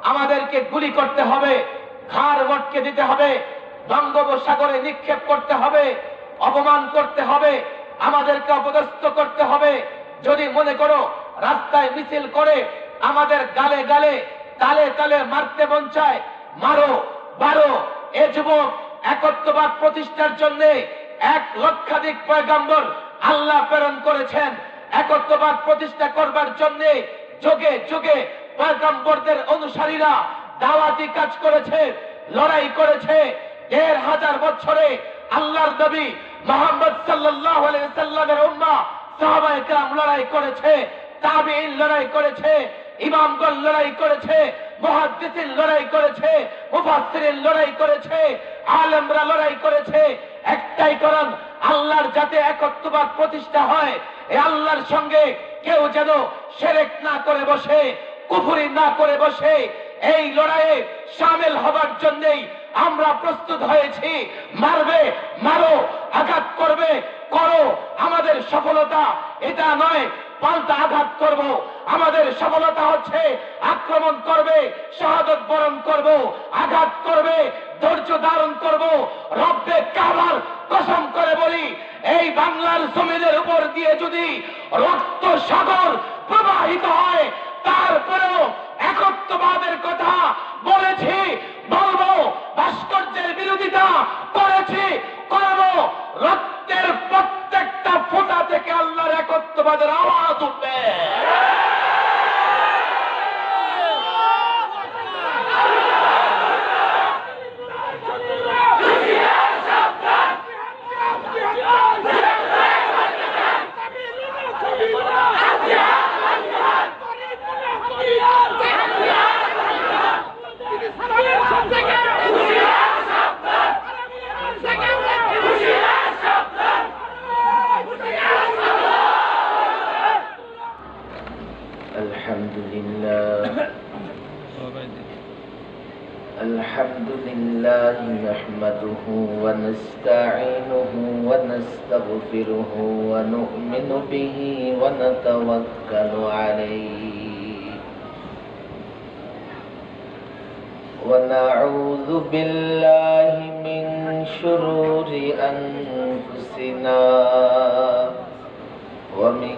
আমাদেরকে গুলি করতে হবে, ঘাড় মটকে দিতে হবে, বঙ্গোপসাগরে নিক্ষেপ করতে হবে, অপমান করতে হবে, আমাদেরকে অপদস্থ করতে হবে। যদি মনে করো রাস্তায় মিছিল করে আমাদের গালে গালে তালে তালে মারতে মন চায়, মারো বারো। এ যুবক একত্ববাদ প্রতিষ্ঠার জন্য 1 লক্ষাধিক পয়গম্বর আল্লাহ প্রেরণ করেছেন। একত্ববাদ প্রতিষ্ঠা করবার জন্য যুগে যুগে পয়গম্বরদের অনুসারীরা দাওয়াতি কাজ করেছে, লড়াই করেছে। 1500 বছরে আল্লাহর নবী মুহাম্মদ সাল্লাল্লাহু আলাইহি সাল্লামের উম্মাহ সাহাবায়ে কেরাম লড়াই করেছে, তাবিঈন লড়াই করেছে, ইমামগণ লড়াই করেছে, মুহাদ্দিসিন লড়াই করেছে, মুফাসসিরিন লড়াই করেছে, আলেমরা লড়াই করেছে। একটাই কারণ, আল্লাহর যাতে একত্ববাদ প্রতিষ্ঠা হয়, এই আল্লাহর সঙ্গে কেউ যেন শিরক না করে বসে, কুফরি না করে বসে। এই লড়াইয়ে শামিল হবার জন্যই আমরা প্রস্তুত হয়েছি। মারবে মারো, আঘাত করবে করো। আমাদের সফলতা এটা নয় পাল্টা আঘাত করব। আমাদের সফলতা হচ্ছে আক্রমণ করবে, শাহাদত বরণ করব, আঘাত করবে, ধৈর্য ধারণ করব। রব্বে কাবার কসম করে বলি, এই বাংলার জমিনের উপর দিয়ে যদি রক্ত সাগর প্রবাহিত হয়, তারপরেও একত্ববাদের কথা বলেছি, বলবো। ভাস্কর্যের বিরোধিতা করেছি, করব। রক্তের প্রত্যেকটা ফোঁটা থেকে আল্লাহর একত্ববাদের আওয়াজ উঠবে। الحمد لله نحمده ونستعينه ونستغفره ونؤمن به ونتوكل عليه ونعوذ بالله من شرور أنفسنا ومن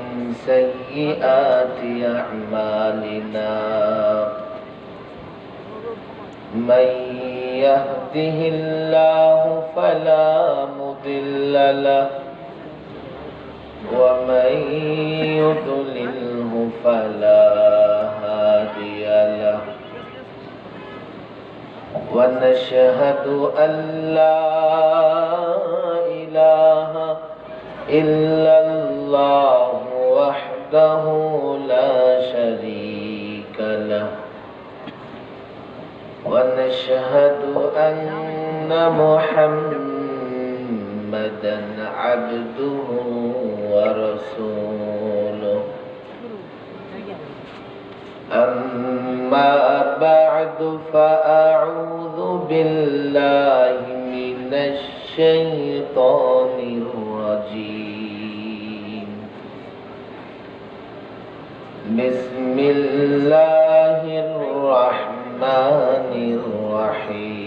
سيئات أعمالنا من يهده الله فلا مضل له ومن يضلله فلا هادي له ونشهد أن لا إله إلا الله وحده لا شريك له ونشهد أن محمدا عبده ورسوله أما بعد فأعوذ بالله من الشيطان الرجيم بسم الله الرحمن الرحيم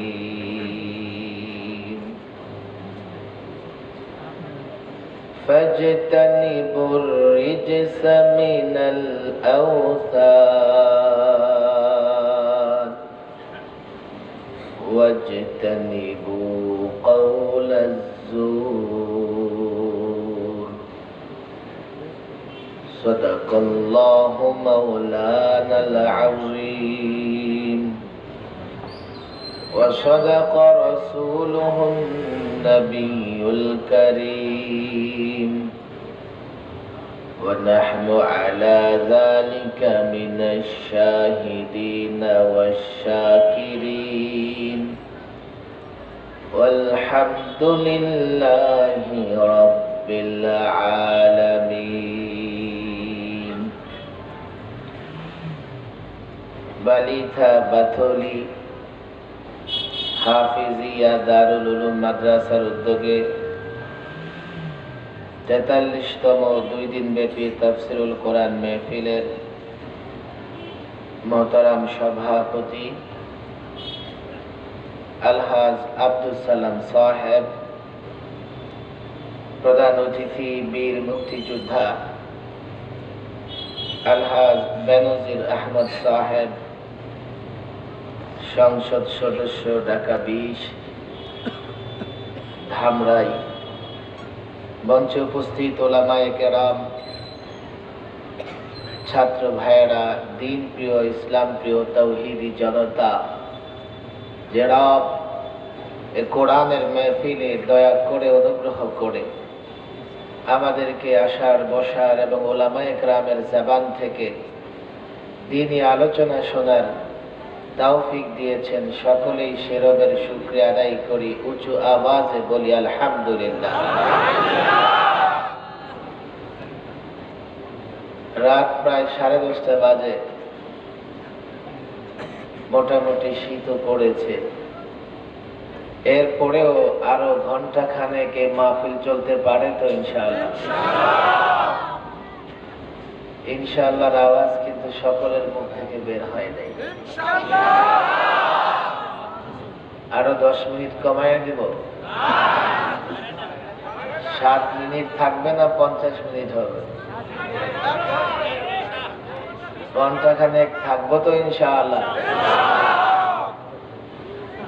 فاجتنبوا الرجس من الأوثان واجتنبوا قول الزور صدق الله مولانا العظيم وصدق رسوله النبي الكريم ونحن على ذلك من الشاهدين والشاكرين والحمد لله رب العالمين বালিথা বাথলি হাফিজিয়া দারুল উলুম মাদ্রাসার উদ্যোগে 43তম 2 দিন ব্যাপী তাফসীরুল কোরআন মাহফিলের মোহতারাম সভাপতি আলহাজ আব্দুল সালাম সাহেব, প্রধান অতিথি বীর মুক্তিযোদ্ধা আলহাজ বেনজির আহমদ সাহেব, সংসদ সদস্য ঢাকা 20 ধামরাই, মঞ্চে উপস্থিত ওলামায়ে কেরাম, ছাত্র ভাইয়েরা, দিন প্রিয়, ইসলাম প্রিয় তাওহীদি জনতা, যারা এ কোরআনের মেহফিলে দয়া করে অনুগ্রহ করে আমাদেরকে আসার বসার এবং ওলামায়ে কেরামের জবান থেকে দ্বীনি আলোচনা শোনার তৌফিক দিয়েছেন, সকলেই সে রবের শুকরিয়া আদায় করি, উঁচু আওয়াজে বলি আলহামদুলিল্লাহ। রাত প্রায় 10:30 বাজে, মোটামুটি শীতও পড়েছে। এরপরেও আরো ঘন্টা খানেক এই মাহফিল চলতে পারে তো ইনশাআল্লাহ? ইনশাআল্লাহর আওয়াজ কিন্তু সকলের মুখ থেকে বের হয় নাই। আরো 10 মিনিট কমায় দিব? 7 মিনিট থাকবে না 50 মিনিট হবে? ঘন্টাখানেক থাকবো তো ইনশাআল্লাহ?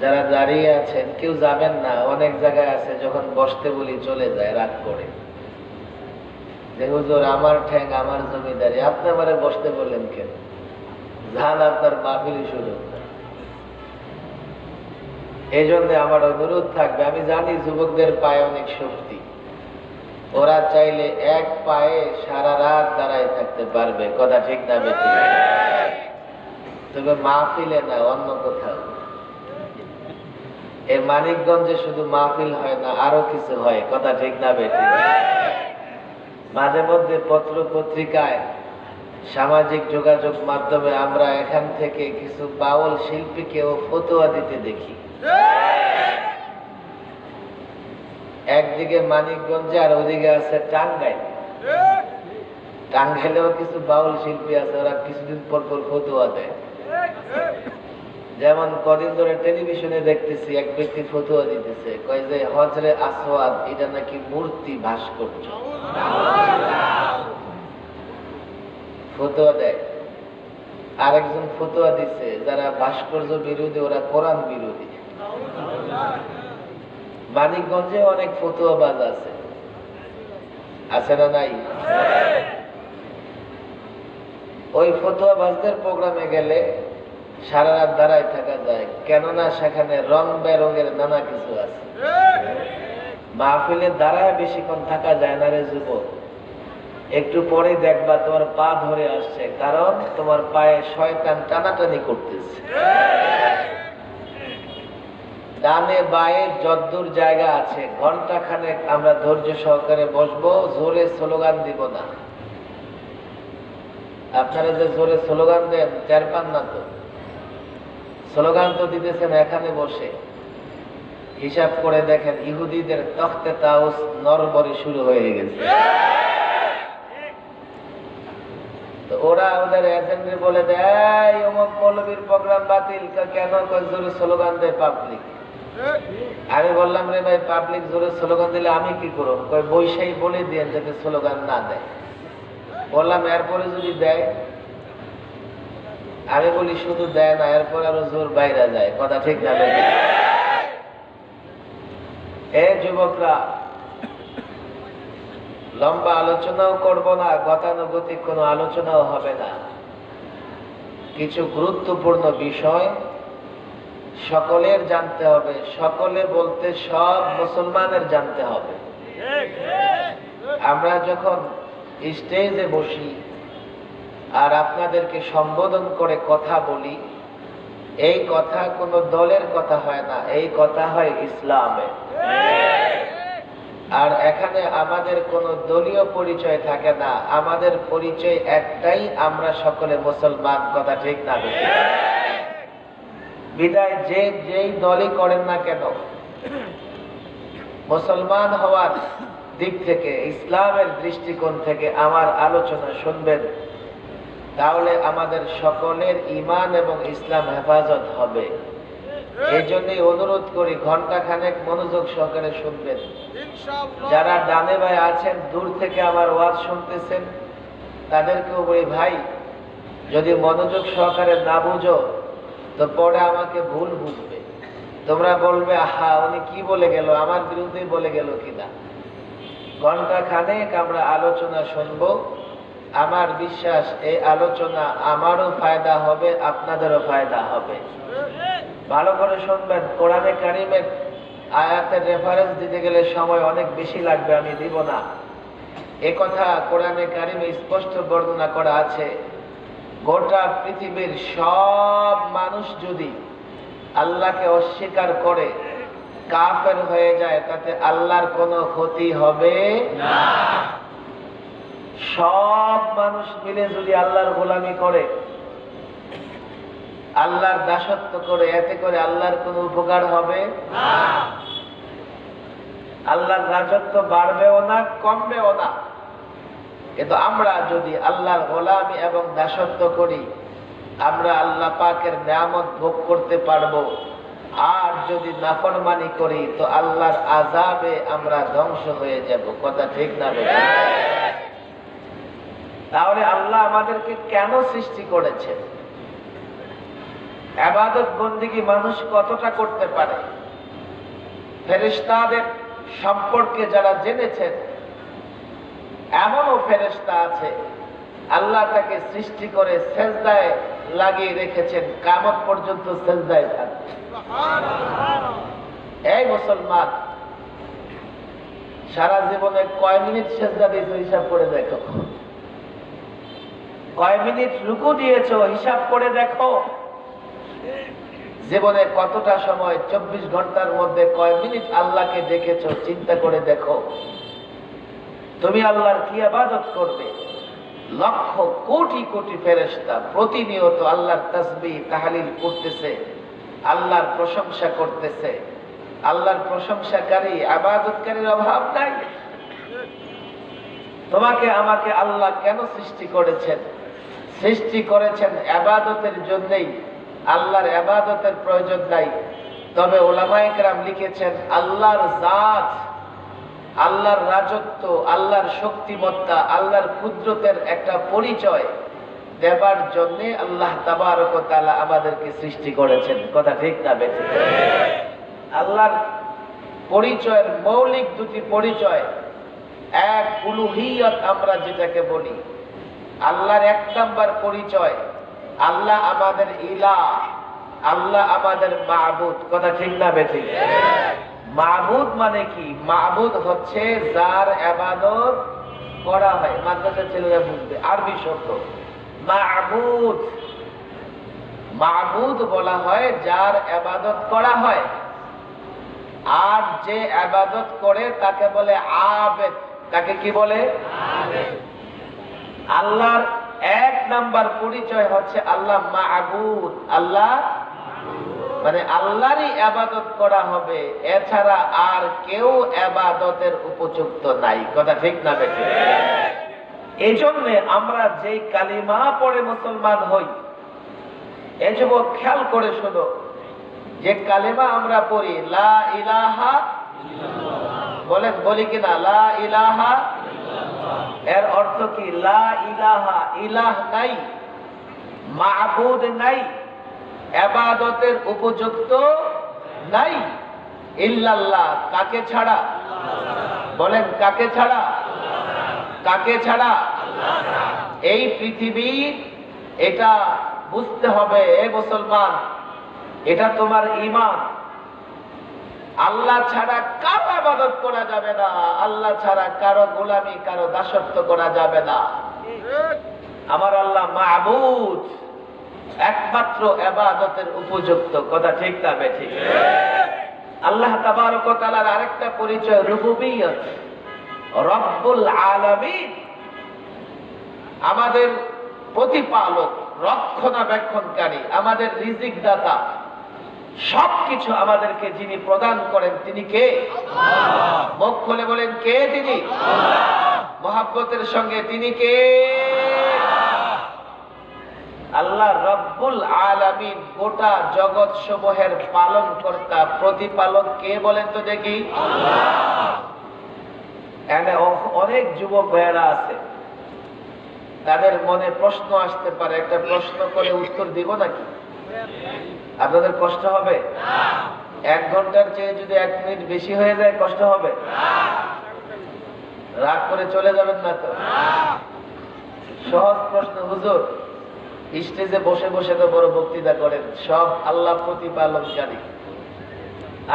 যারা দাঁড়িয়ে আছেন কেউ যাবেন না, অনেক জায়গায় আছে যখন বসতে বলি চলে যায় রাগ করে, যে হুজুর আমার ঠ্যাং আমার জমিদারি, আপনি আমারে বসতে বললেন কেন? যান, আপনার মাহফিল শুরু। এই জন্য আমার অনুরোধ থাকবে, আমি জানি যুবকদের পায়ে অনেক শক্তি, ওরা চাইলে এক পায়ে সারা রাত দাঁড়ায় থাকতে পারবে, কথা ঠিক না বেঠিক? তবে মাহফিলে না, অন্য কোথাও। এই মানিকগঞ্জে শুধু মাহফিল হয় না, আরো কিছু হয়, কথা ঠিক না বেঠিক? মাঝে মধ্যে পত্র পত্রিকায়, সামাজিক যোগাযোগ মাধ্যমে আমরা এখান থেকে কিছু বাউল শিল্পীকেও ফতোয়া দিতে দেখি। একদিকে মানিকগঞ্জে আর ওদিকে আছে টাঙ্গাইল। টাঙ্গাইলেও কিছু বাউল শিল্পী আছে, ওরা কিছুদিন পর পর ফতোয়া দেয়। যেমন কদিন ধরে টেলিভিশনে দেখতেছি এক ব্যক্তি ফতোয়া দিতেছে, কয় যে হজরে আসওয়াদ এটা নাকি মূর্তি, ভাস্কর্য। ফতোয়া দেয়। আরেকজন ফতোয়া দিচ্ছে যারা ভাস্কর্য বিরোধী ওরা কোরআন বিরোধী। মানিকগঞ্জে অনেক ফতোয়াবাজ আছে, আছে না নাই? ওই ফতোয়াবাজদের প্রোগ্রামে গেলে সারা রাত দাঁড়ায় থাকা যায়, কেননা সেখানে রং বেরঙের নানা কিছু আছে। মাহফিলে দাঁড়ায় বেশিক্ষণ থাকা যায় না রে যুবক, একটু পরে দেখবা তোমার পা ধরে আসছে, কারণ তোমার পায়ে শয়তান টানাটানি করতেছে। ডানে বায়ে যদ্দূর জায়গা আছে, ঘন্টা খানেক আমরা ধৈর্য সহকারে বসবো, জোরে স্লোগান দিব না। আপনারা যে জোরে স্লোগান দেন টের পান না তো? স্লোগান তো দিতেছেন এখানে বসে। হিসাব করে দেখেন, ইহুদিদের তখতে তাউস নরবরে শুরু হয়ে গেছে। তো ওরা ওদের এজেন্টে বলে দেয় অমুক মৌলবীর প্রোগ্রাম বাতিল, কেন? জোরে স্লোগান দেয় পাবলিক। আমি বললাম, রে ভাই, পাবলিক জোরে স্লোগান দিলে আমি কি করব? কয় বৈশাই বলে দিয়ে যাতে স্লোগান না দেয়। বললাম এরপরে যদি দেয়? আমি বলি শুধু দেয় না, এরপর আরো জোর বাইরে যায়, কথা ঠিক না? এ যুবকরা, লম্বা আলোচনাও করব না, গতানুগতিক কোনো আলোচনাও হবে না। কিছু গুরুত্বপূর্ণ বিষয় সকলের জানতে হবে, সকলে বলতে সব মুসলমানের জানতে হবে। আমরা যখন স্টেজে বসি আর আপনাদেরকে সম্বোধন করে কথা বলি, এই কথা কোনো দলের কথা হয় না, এই কথা হয় ইসলামের। আর এখানে আমাদের কোনো দলীয় পরিচয় থাকে না, আমাদের পরিচয় একটাই, আমরা সকলে মুসলমান, কথা ঠিক না? বিদায় যেই দলই করেন না কেন, মুসলমান হওয়ার দিক থেকে, ইসলামের দৃষ্টিকোণ থেকে আমার আলোচনা শুনবেন, তাহলে আমাদের সকলের ঈমান এবং ইসলাম হেফাজত হবে। এই জন্যই অনুরোধ করি ঘন্টা খানেক মনোযোগ সহকারে শুনবেন। যারা ডানে বায়ে আছেন, দূর থেকে আমার ওয়াজ শুনতেছেন, তাদেরকেও বলি ভাই, যদি মনোযোগ সহকারে না বুঝো তো পরে আমাকে ভুল বুঝবে। তোমরা বলবে আহা উনি কি বলে গেল, আমার বিরুদ্ধে বলে গেল কিনা। ঘন্টা খানেক আমরা আলোচনা শুনবো। আমার বিশ্বাস এই আলোচনা আমারও ফায়দা হবে, আপনাদেরও ফায়দা হবে। ভালো করে শুনবেন। কোরআনে কারিমের আয়াতের রেফারেন্স দিতে গেলে সময় অনেক বেশি লাগবে, আমি দিব না। এ কথা কোরআনে কারিমে স্পষ্ট বর্ণনা করা আছে, গোটা পৃথিবীর সব মানুষ যদি আল্লাহকে অস্বীকার করে কাফের হয়ে যায়, তাতে আল্লাহর কোনো ক্ষতি হবে না। সব মানুষ মিলে যদি আল্লাহর গোলামি করে, আল্লাহর দাসত্ব করে, এতে করে আল্লাহর কোনো উপকার হবে না। আল্লাহর রাজত্ব বাড়বেও না, কমবেও না। কিন্তু আমরা যদি আল্লাহর গোলামি এবং দাসত্ব করি, আমরা আল্লাহ পাকের নিয়ামত ভোগ করতে পারবো। আর যদি নাফরমানি করি তো আল্লাহর আযাবে আমরা ধ্বংস হয়ে যাব। কথা ঠিক না? তাহলে আল্লাহ আমাদেরকে কেন সৃষ্টি করেছেন? ইবাদত বন্দেগী মানুষ কতটা করতে পারে? ফেরেশতাদের সম্পর্কে যারা জেনেছেন, এমনও ফেরেশতা আছে আল্লাহ তাকে সৃষ্টি করে সেজদায় লাগিয়ে রেখেছেন, কিয়ামত পর্যন্ত সেজদায় থাকবে। এই মুসলমান, সারা জীবনে কয় মিনিট সেজদা দিয়েছো হিসাব করে দেখো, কয় মিনিট রুকু দিয়েছো হিসাব করে দেখো। জীবনে কতটা সময়, 24 ঘন্টার মধ্যে কয় মিনিট আল্লাহকে দেখেছো চিন্তা করে দেখো। তুমি আল্লাহর কি ইবাদত করবে? লক্ষ কোটি কোটি ফেরেশতা প্রতিনিয়ত আল্লাহর তাসবিহ তাহলিল করতেছে, আল্লাহর প্রশংসা করতেছে। আল্লাহর প্রশংসাকারী ইবাদতকারীর অভাব নাই। তোমাকে আমাকে আল্লাহ কেন সৃষ্টি করেছেন? সৃষ্টি করেছেন ইবাদতের জন্যই। আল্লাহর ইবাদতের প্রয়োজন নাই। তবে উলামায়ে কেরাম লিখেছেন, আল্লাহর জাত, আল্লাহর রাজত্ব, আল্লাহর শক্তিমত্তা, আল্লাহর কুদরতের একটা পরিচয় দেবার জন্য আল্লাহ তাবারক ওয়া তাআলা আমাদেরকে সৃষ্টি করেছেন। কথা ঠিক না বেঠিক? আল্লাহর পরিচয়ের মৌলিক দুটি পরিচয়, এক উলুহিয়ত আমরা যেটাকে বলি। আল্লাহর এক নাম্বার পরিচয়, আল্লাহ আমাদের ইলাহ, আল্লাহ আমাদের মাবুদ। কথা ঠিক না বেঠিক? মাবুদ মানে কি? মাবুদ হচ্ছে যার ইবাদত করা হয়। মাদ্রাসার ছেলেরা বুঝবে, আরবি শব্দ মাবুদ। মাবুদ বলা হয় যার ইবাদত করা হয়। আর যে ইবাদত করে তাকে বলে আবেদ। তাকে কি বলে? আবেদ। আল্লাহর এক নাম্বার পরিচয় হচ্ছে আল্লাহ মাবুদ। আল্লাহ মানে আল্লাহরই ইবাদত করা হবে, এছাড়া আর কেউ ইবাদতের উপযুক্ত নাই। কথা ঠিক না বেঠিক? এই জন্য আমরা যে কালিমা পড়ে মুসলমান হই, এই যুবক খেয়াল করে শোনো, যে কালিমা আমরা পড়ি লা ইলাহা ইল্লাল্লাহ, বলেন বলি কিনা লা ইলাহা ইল্লাল্লাহ, এর অর্থ কি? লা ইলাহা, ইলাহ নাই, মাবুদ নাই, ইবাদতের উপযুক্ত নাই, ইল্লাল্লাহ, কাকে ছাড়া? বলেন কাকে ছাড়া? কাকে ছাড়া? এই পৃথিবী, এটা বুঝতে হবে এ মুসলমান, এটা তোমার ঈমান। আল্লাহ ছাড়া কারো ইবাদত করা যাবে না, আল্লাহ ছাড়া কারো গোলামি, কারো দাসত্ব করা যাবে না। আমার আল্লাহ মাবুদ, একমাত্র ইবাদতের উপযুক্ত। কথা ঠিক না বেঠিক? আল্লাহ তাবারক ওয়া তাআলার আরেকটা পরিচয় রুবুবিয়ত, রব্বুল আলামিন, আমাদের প্রতিপালক, রক্ষণাবেক্ষণকারী, আমাদের রিজিক দাতা, সবকিছু আমাদেরকে যিনি প্রদান করেন তিনি কে? আল্লাহ। মুখ খুলে বলেন কে তিনি? আল্লাহ। মহব্বতের সঙ্গে তিনি কে? আল্লাহ। আল্লাহ রব্বুল আলামিন গোটা জগৎ সমূহের পালন কর্তা প্রতিপালক কে বলেন তো দেখি? এখানে অনেক যুবক ভাইয়েরা আছে, তাদের মনে প্রশ্ন আসতে পারে, একটা প্রশ্ন করে উত্তর দিব নাকি? আপনাদের কষ্ট হবে? 1 ঘন্টার চেয়ে যদি 1 মিনিট বেশি হয়ে যায় কষ্ট হবে? রাগ করে চলে যাবেন না তো? সহজ প্রশ্ন, হুজুর স্টেজে বসে বসে তো বড় বক্তৃতা করেন, সব আল্লাহ প্রতিপালনকারী,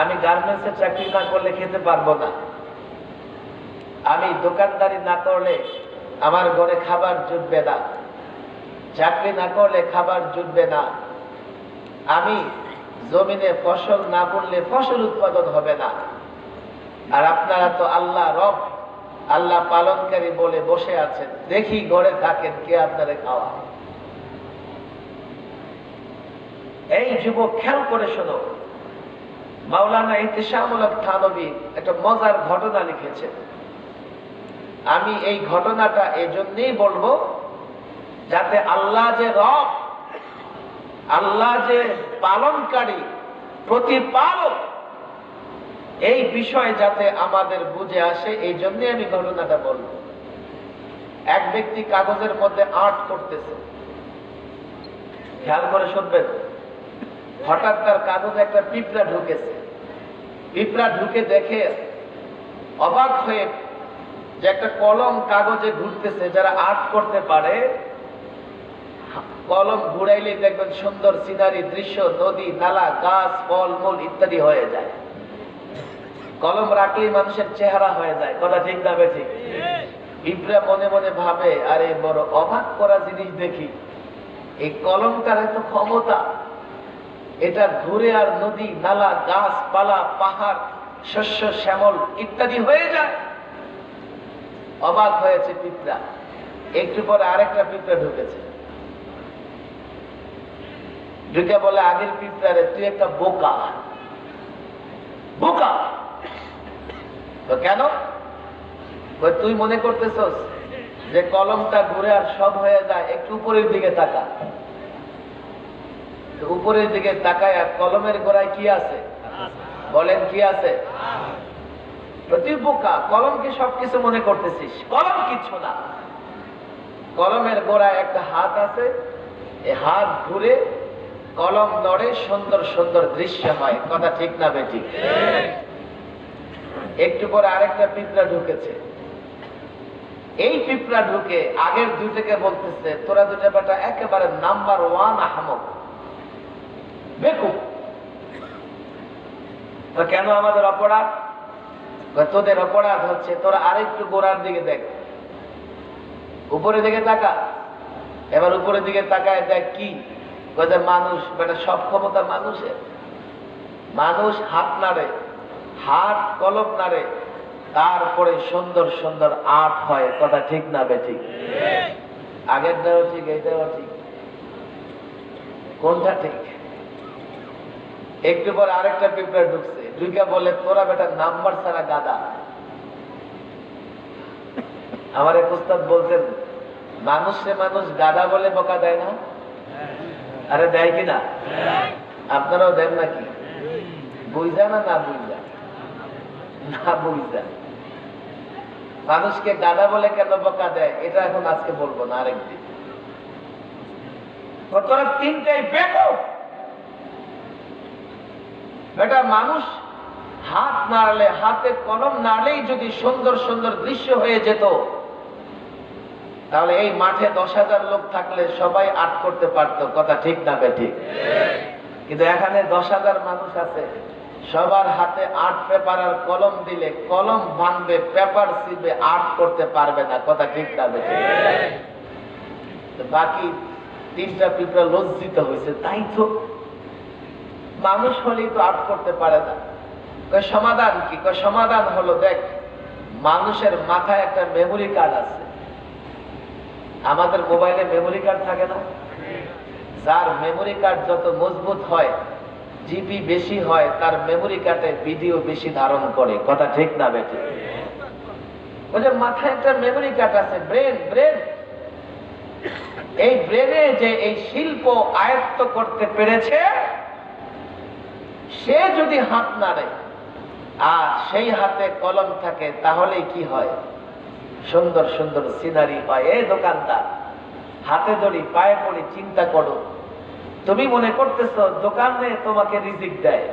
আমি গার্মেন্টসে চাকরি না করলে খেতে পারবো না, আমি দোকানদারি না করলে আমার ঘরে খাবার জুটবে না, চাকরি না করলে খাবার জুটবে না, আমি জমিনে ফসল না বুনলে ফসল উৎপাদন হবে না, আর আপনারা তো আল্লাহ রব, আল্লাহ পালনকারী বলে বসে আছেন, দেখি ঘরে থাকেন কে আপনারা খাওয়া। এই যুবক খেয়াল করে শোনো, মাওলানা ইহতিসামুল হক থানভী একটা মজার ঘটনা লিখেছেন। আমি এই ঘটনাটা এজন্যই বলবো যাতে আল্লাহ যে রব, আল্লাহ যে পালনকারী প্রতিপালক, এই বিষয় যাতে আমাদের বুঝে আসে, এই জন্যই আমি ঘটনাটা বলবো। এক ব্যক্তি কাগজের মধ্যে আর্ট করতেছে, খেয়াল করে শুনবেন। হঠাৎ তার কাগজে একটা পিঁপড়া ঢুকেছে, পিঁপড়া ঢুকে দেখে অবাক হয়ে যে একটা কলম কাগজে ঘুরতেছে। যারা আর্ট করতে পারে, কলম ঘুরাইলে দেখবেন সুন্দর সিনারি দৃশ্য, নদী নালা গাছ ফল মূল ইত্যাদি হয়ে যায়। কলম রাখলেই মানুষের চেহারা হয়ে যায়, কথা ঠিক না ঠিক? পিঁপড়া মনে মনে ভাবে, আরে বড় অবাক করা জিনিস দেখি, এই কলমটার এত ক্ষমতা, এটা ঘুরে আর নদী নালা গাছপালা পাহাড় শস্য শ্যামল ইত্যাদি হয়ে যায়। অবাক হয়েছে পিঁপড়া। একটু পরে আরেকটা পিঁপড়া ঢুকেছে, ঢুকে বলে আগের পিঁপড়ারে, তুই একটা বোকা। বোকা তো কেন? তুই মনে করতেছস যে কলমটা ঘুরে আর সব হয়ে যায়? একটু উপরের দিকে তাকা। উপরের দিকে তাকায় আর কলমের গোড়ায় কি আছে? বলেন কি আছে? তুই বোকা, কলমকে সবকিছু মনে করতেছিস, কলম কিছু না। কলমের গোড়ায় একটা হাত আছে, এই হাত ঘুরে কলম নড়ে, সুন্দর সুন্দর দৃশ্য হয়, কথা ঠিক না বেঠিক? একটু পরে আরেকটা পিঁপড়া ঢুকেছে। এই পিঁপড়া ঢুকে আগের দুইটাকে বলতেছে, তোরা দুটা বেটা একেবারে নাম্বার 1 আহমক, বেকুব। কেন আমাদের অপরাধ? তোদের অপরাধ হচ্ছে তোরা আরেকটু গোড়ার দিকে দেখ, উপরের দিকে তাকা। এবার উপরের দিকে তাকায় দেখ কি? মানুষ, বেটা সব ক্ষমতা মানুষের। মানুষ হাত নাড়ে, হাত কলম নাড়ে, তারপরে সুন্দর সুন্দর আর্ট হয়, কথা ঠিক না বেঠিক? আগেরটাও ঠিক, এইটাও ঠিক, কোনটা ঠিক? একটু পর আরেকটা পিঁপড়া ঢুকছে, ঢুকে বলে, তোরা বেটা নাম্বার ছাড়া গাদা। আমার এক উস্তাদ বলতেন, মানুষে মানুষ গাদা বলে বোকা দেয় না? আরে দেয় কিনা? আপনারাও দেন নাকি? বুঝা না না বুঝা? না বুঝা। মানুষকে গাদা বলে কেন বোকা দেয়, এটা এখন আজকে বলবো না, আরেকদিন। তোরা তিনটাই বেকুব। বেটা মানুষ হাত নাড়লে, হাতে কলম নাড়লেই যদি সুন্দর সুন্দর দৃশ্য হয়ে যেত, তাহলে এই মাঠে 10,000 লোক থাকলে সবাই আর্ট করতে পারতো, কথা ঠিক না বেঠিক? কিন্তু এখানে 10,000 মানুষ আছে, সবার হাতে আর্ট পেপার আর কলম দিলে কলম ভাঙবে, পেপার ছিঁড়বে, আর্ট করতে পারবে না, কথা ঠিক না বেঠিক? বাকি 3টা পিঁপড়া লজ্জিত হয়েছে, তাই তো মানুষ হলেই তো আর্ট করতে পারে না। সমাধান কি? সমাধান হলো, দেখ মানুষের মাথায় একটা মেমোরি কার্ড আছে। আমাদের মোবাইলে মেমোরি কার্ড থাকে না? যার মেমোরি কার্ড যত মজবুত হয়, জিবি বেশি হয়, তার মেমোরি কার্ডে ভিডিও বেশি ধারণ করে, কথা ঠিক না বেঠিক? ওই যে মাথায় একটা মেমোরি কার্ড আছে, ব্রেন। এই ব্রেনে যে এই শিল্প আয়ত্ত করতে পেরেছে, সে যদি হাত নাড়ে আর সেই হাতে কলম থাকে, তাহলে কি হয়? সুন্দর সুন্দর সিনারি হয়। এই দোকানদার, হাতে ধরি পায়ে পড়ি, চিন্তা করো, তুমি মনে করতেছো দোকানে তোমাকে রিজিক দেয়।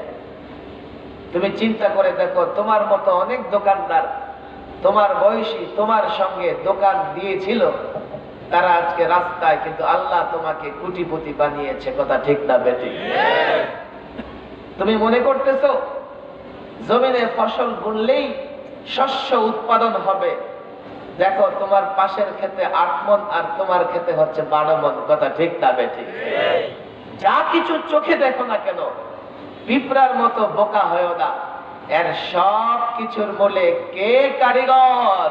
তুমি চিন্তা করে দেখো, তোমার মতো অনেক দোকানদার তোমার বয়সী তোমার সঙ্গে দোকান দিয়েছিল, তারা আজকে রাস্তায়, কিন্তু আল্লাহ তোমাকে কোটিপতি বানিয়েছে। কথা ঠিক না বেঠিক? তুমি মনে করতেছো জমিনে ফসল বুনলেই শস্য উৎপাদন হবে, দেখো তোমার পাশের ক্ষেতে 8 মণ আর তোমার ক্ষেতে হচ্ছে 12 মণ। কথা ঠিক না বেঠিক? যা কিছু চোখে দেখো না কেন, পিঁপড়ার মতো বোকা হয়েও না। এর সব কিছুর মূলে কে কারিগর?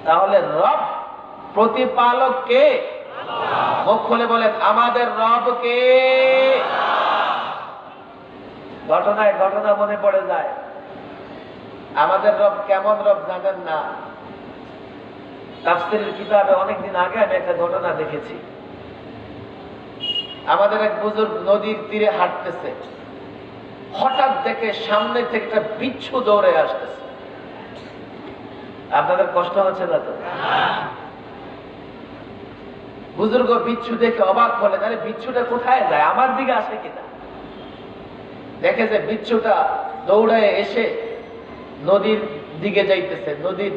তাহলে রব প্রতিপালক কে? মুখ খুলে বলেন, আমাদের রব কে? ঘটনায় ঘটনা মনে পড়ে যায়। আমাদের রব কেমন রব জানেন না? তাফসীরের কিতাবে অনেকদিন আগে আমি একটা ঘটনা দেখেছি। আমাদের এক বুজুর্গ নদীর তীরে হাঁটতেছে, হঠাৎ দেখে সামনে থেকে একটা বিচ্ছু দৌড়ে আসতেছে। আপনাদের কষ্ট হচ্ছে না তো? বুজুর্গ বিচ্ছু দেখে অবাক হলেন, আরে বিচ্ছুটা কোথায় যায়, আমার দিকে আসে কিনা। দেখে যে বিচ্ছুটা দৌড়ায় এসে নদীর দিকে যাইতেছে, নদীর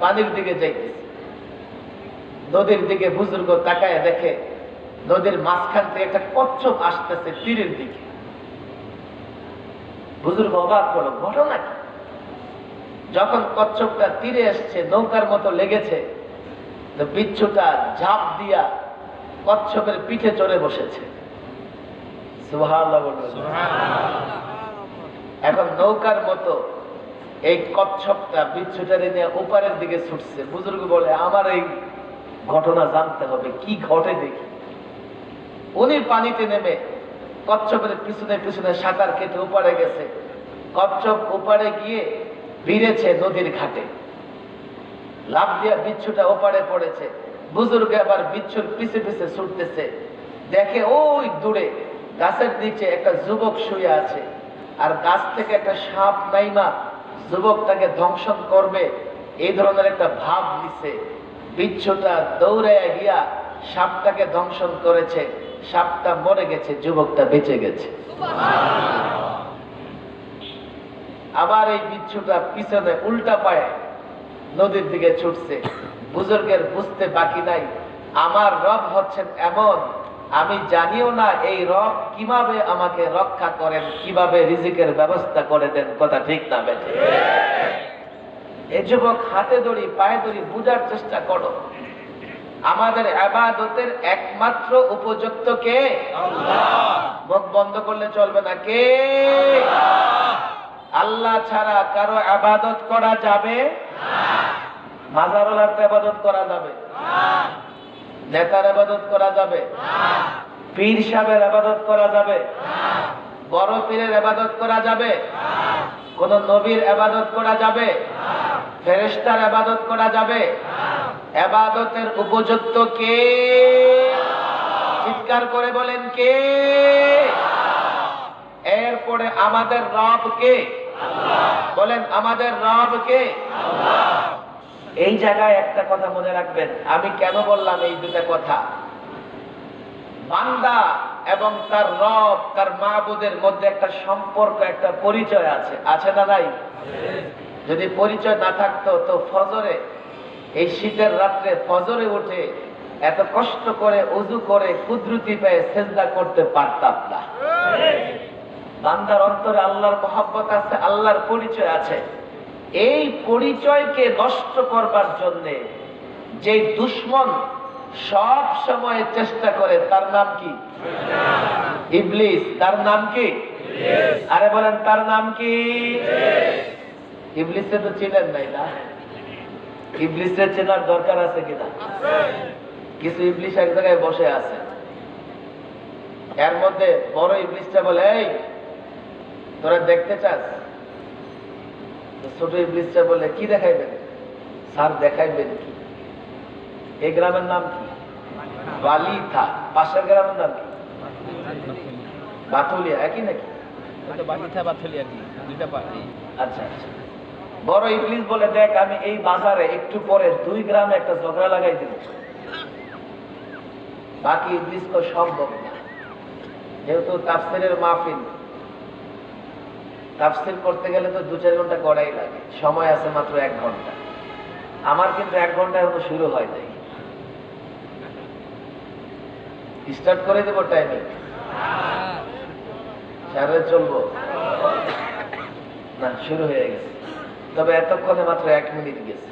পানির দিকে যাইতেছে। নদীর দিকে বুজুর্গ তাকায় দেখে নদীর মাঝখান থেকে একটা কচ্ছপ আসতেছে তীরের দিকে। বুজুর্গ অবাক হলো, ঘটনা কি? যখন কচ্ছপটা তীরে আসছে, নৌকার মতো লেগেছে, তো বিচ্ছুটা ঝাঁপ দিয়া কচ্ছপের পিঠে চড়ে বসেছে। সুবহানাল্লাহ বলবেন। এখন নৌকার মতো এই কচ্ছপটা বিচ্ছুটারে নিয়ে ওপারের দিকে ছুটছে। বুজুর্গ বলে, আমার এই ঘটনা জানতে হবে, কি ঘটে দেখি। উনি পানিতে নেমে কচ্ছপের পিছনে পিছনে সাঁতার কেটে ওপারে গেছে। কচ্ছপ ওপারে গিয়ে ভিড়েছে নদীর ঘাটে, লাফ দিয়া বিচ্ছুটা ওপারে পড়েছে। বুজুর্গ আবার বিচ্ছুর পিছে পিছে ছুটতেছে, দেখে ওই দূরে গাছের নিচে একটা যুবক শুয়ে আছে, আর গাছ থেকে একটা সাপ নাইমা যুবকটাকে ধ্বংসন করবে, এই ধরনের একটা ভাব নিছে। বিচ্ছুটা দৌড়াইয়া গিয়া সাপটাকে ধ্বংসন করেছে, সাপটা মরে গেছে, যুবকটা বেঁচে গেছে। আবার এই বিচ্ছুটা পিছনে উল্টা পায়ে নদীর দিকে ছুটছে। বুজুর্গের বুঝতে বাকি নাই, আমার রব হচ্ছেন এমন, আমি জানিও না এই রব কিভাবে আমাকে রক্ষা করেন, কিভাবে রিজিকের ব্যবস্থা করে দেন। কথা ঠিক না বেঠিক? এই যুবক, হাতে ধরি পায়ে ধরি, বুঝার চেষ্টা করো, আমাদের ইবাদতের একমাত্র উপযুক্ত কে? আল্লাহ। মুখ বন্ধ করলে চলবে না। কে? আল্লাহ ছাড়া কারো ইবাদত করা যাবে না। মাজারওয়ালার ইবাদত করা যাবে না, নেতার ইবাদত করা যাবে না, পীর সাহেবের ইবাদত করা যাবে না, বড় পীরের ইবাদত করা যাবে না, কোন নবীর ইবাদত করা যাবে না, ফেরেশতার ইবাদত করা যাবে না। ইবাদতের উপযুক্ত কে? চিৎকার করে বলেন, কে? এরপরে আমাদের রব কে? আল্লাহ। বলেন, আমাদের রব কে? আল্লাহ। এই জায়গায় একটা কথা মনে রাখবেন, আমি কেন বললাম এই দুটা কথা। বান্দা এবং তার রব, তার মাবুদের মধ্যে একটা সম্পর্ক, একটা পরিচয় আছে। আছে না নাই? যদি পরিচয় না থাকতো তো ফজরে, এই শীতের রাত্রে ফজরে উঠে এত কষ্ট করে ওযু করে কুদরতি পেয়ে সেজদা করতে পারতাম না। বান্দার অন্তরে আল্লাহর মহব্বত আছে, আল্লাহর পরিচয় আছে। এই পরিচয়কে নষ্ট করবার জন্যে যে দুশমন সব সময় চেষ্টা করে, তার নাম কি? ইবলিস। তার নাম কি? আরে বলেন, তার নাম কি? ইবলিসকে তো চিনেন নাই না? ইবলিসকে চেনার দরকার আছে কিনা? কিছু ইবলিস এক জায়গায় বসে আছে, এর মধ্যে বড় ইবলিসটা বলে, এই তোরা দেখতে চাস? ছোট ইবলিসটা বলে, কি দেখাইবেন স্যার? দেখাইবেন কি? এই গ্রামের নাম কি? বালিথা। পাশের গ্রামের নাম কি? বাথুলিয়া। একই নাকি? আচ্ছা আচ্ছা। বড় ইবলিস বলে, দেখ আমি এই বাজারে একটু পরে 2 গ্রামে একটা ঝগড়া লাগাই দিব। বাকি ইবলিস তো সম্ভব না, যেহেতু তাফসীরের মাহফিল, তাফসীর করতে গেলে তো 2-4 ঘন্টা গড়াই লাগে, সময় আছে মাত্র 1 ঘন্টা। আমার কিন্তু 1 ঘন্টা এখনো শুরু হয় নাই। স্টার্ট করে দেবো টাইমিং? সারে চলবো না? শুরু হয়ে গেছে, তবে এতক্ষণে মাত্র 1 মিনিট গেছে।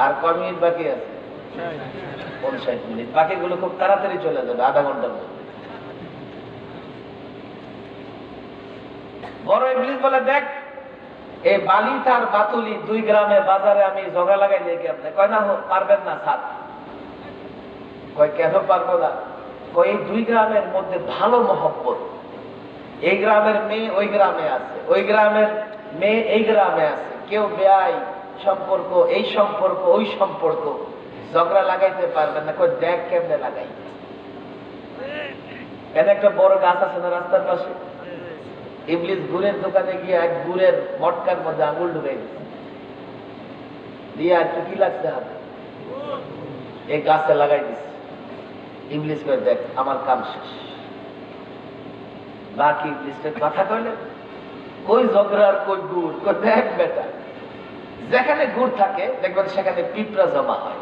আর কয় মিনিট বাকি আছে? 59 মিনিট। বাকিগুলো খুব তাড়াতাড়ি চলে যাবে, আধা ঘন্টার মধ্যে। বড় ইবলিস বলে, দেখ এই বালিথা আর বাতুলি 2 গ্রামে বাজারে আমি ঝগড়া লাগাই দিয়ে কি আপনি? কয় না, পারবেন না স্যার। কয় কেন পারবো না? কয় এই 2 গ্রামের মধ্যে ভালো মহব্বত, এই গ্রামের মেয়ে ওই গ্রামে আছে, ওই গ্রামের মেয়ে এই গ্রামে আছে, কেউ বেয়াই সম্পর্ক, এই সম্পর্ক, ওই সম্পর্ক, ঝগড়া লাগাইতে পারবেন না। কয় দেখ কেমনে লাগাই। এখানে একটা বড় গাছ আছে না রাস্তার পাশে, ইবলিস গুড়ের দোকানে গিয়ে এক গুড়ের মটকার মধ্যে আঙুল ঢুকাই দিচ্ছে, দিয়ে আর কি লাগছে হাতে, এই গাছে লাগাই দিচ্ছে। ইবলিস করে, দেখ আমার কাম শেষ। বাকি ইবলিসের কথা কইলে, কই ঝগড়ার কই গুড়? কই দেখ বেটা, যেখানে গুড় থাকে দেখবেন সেখানে পিঁপড়া জমা হয়।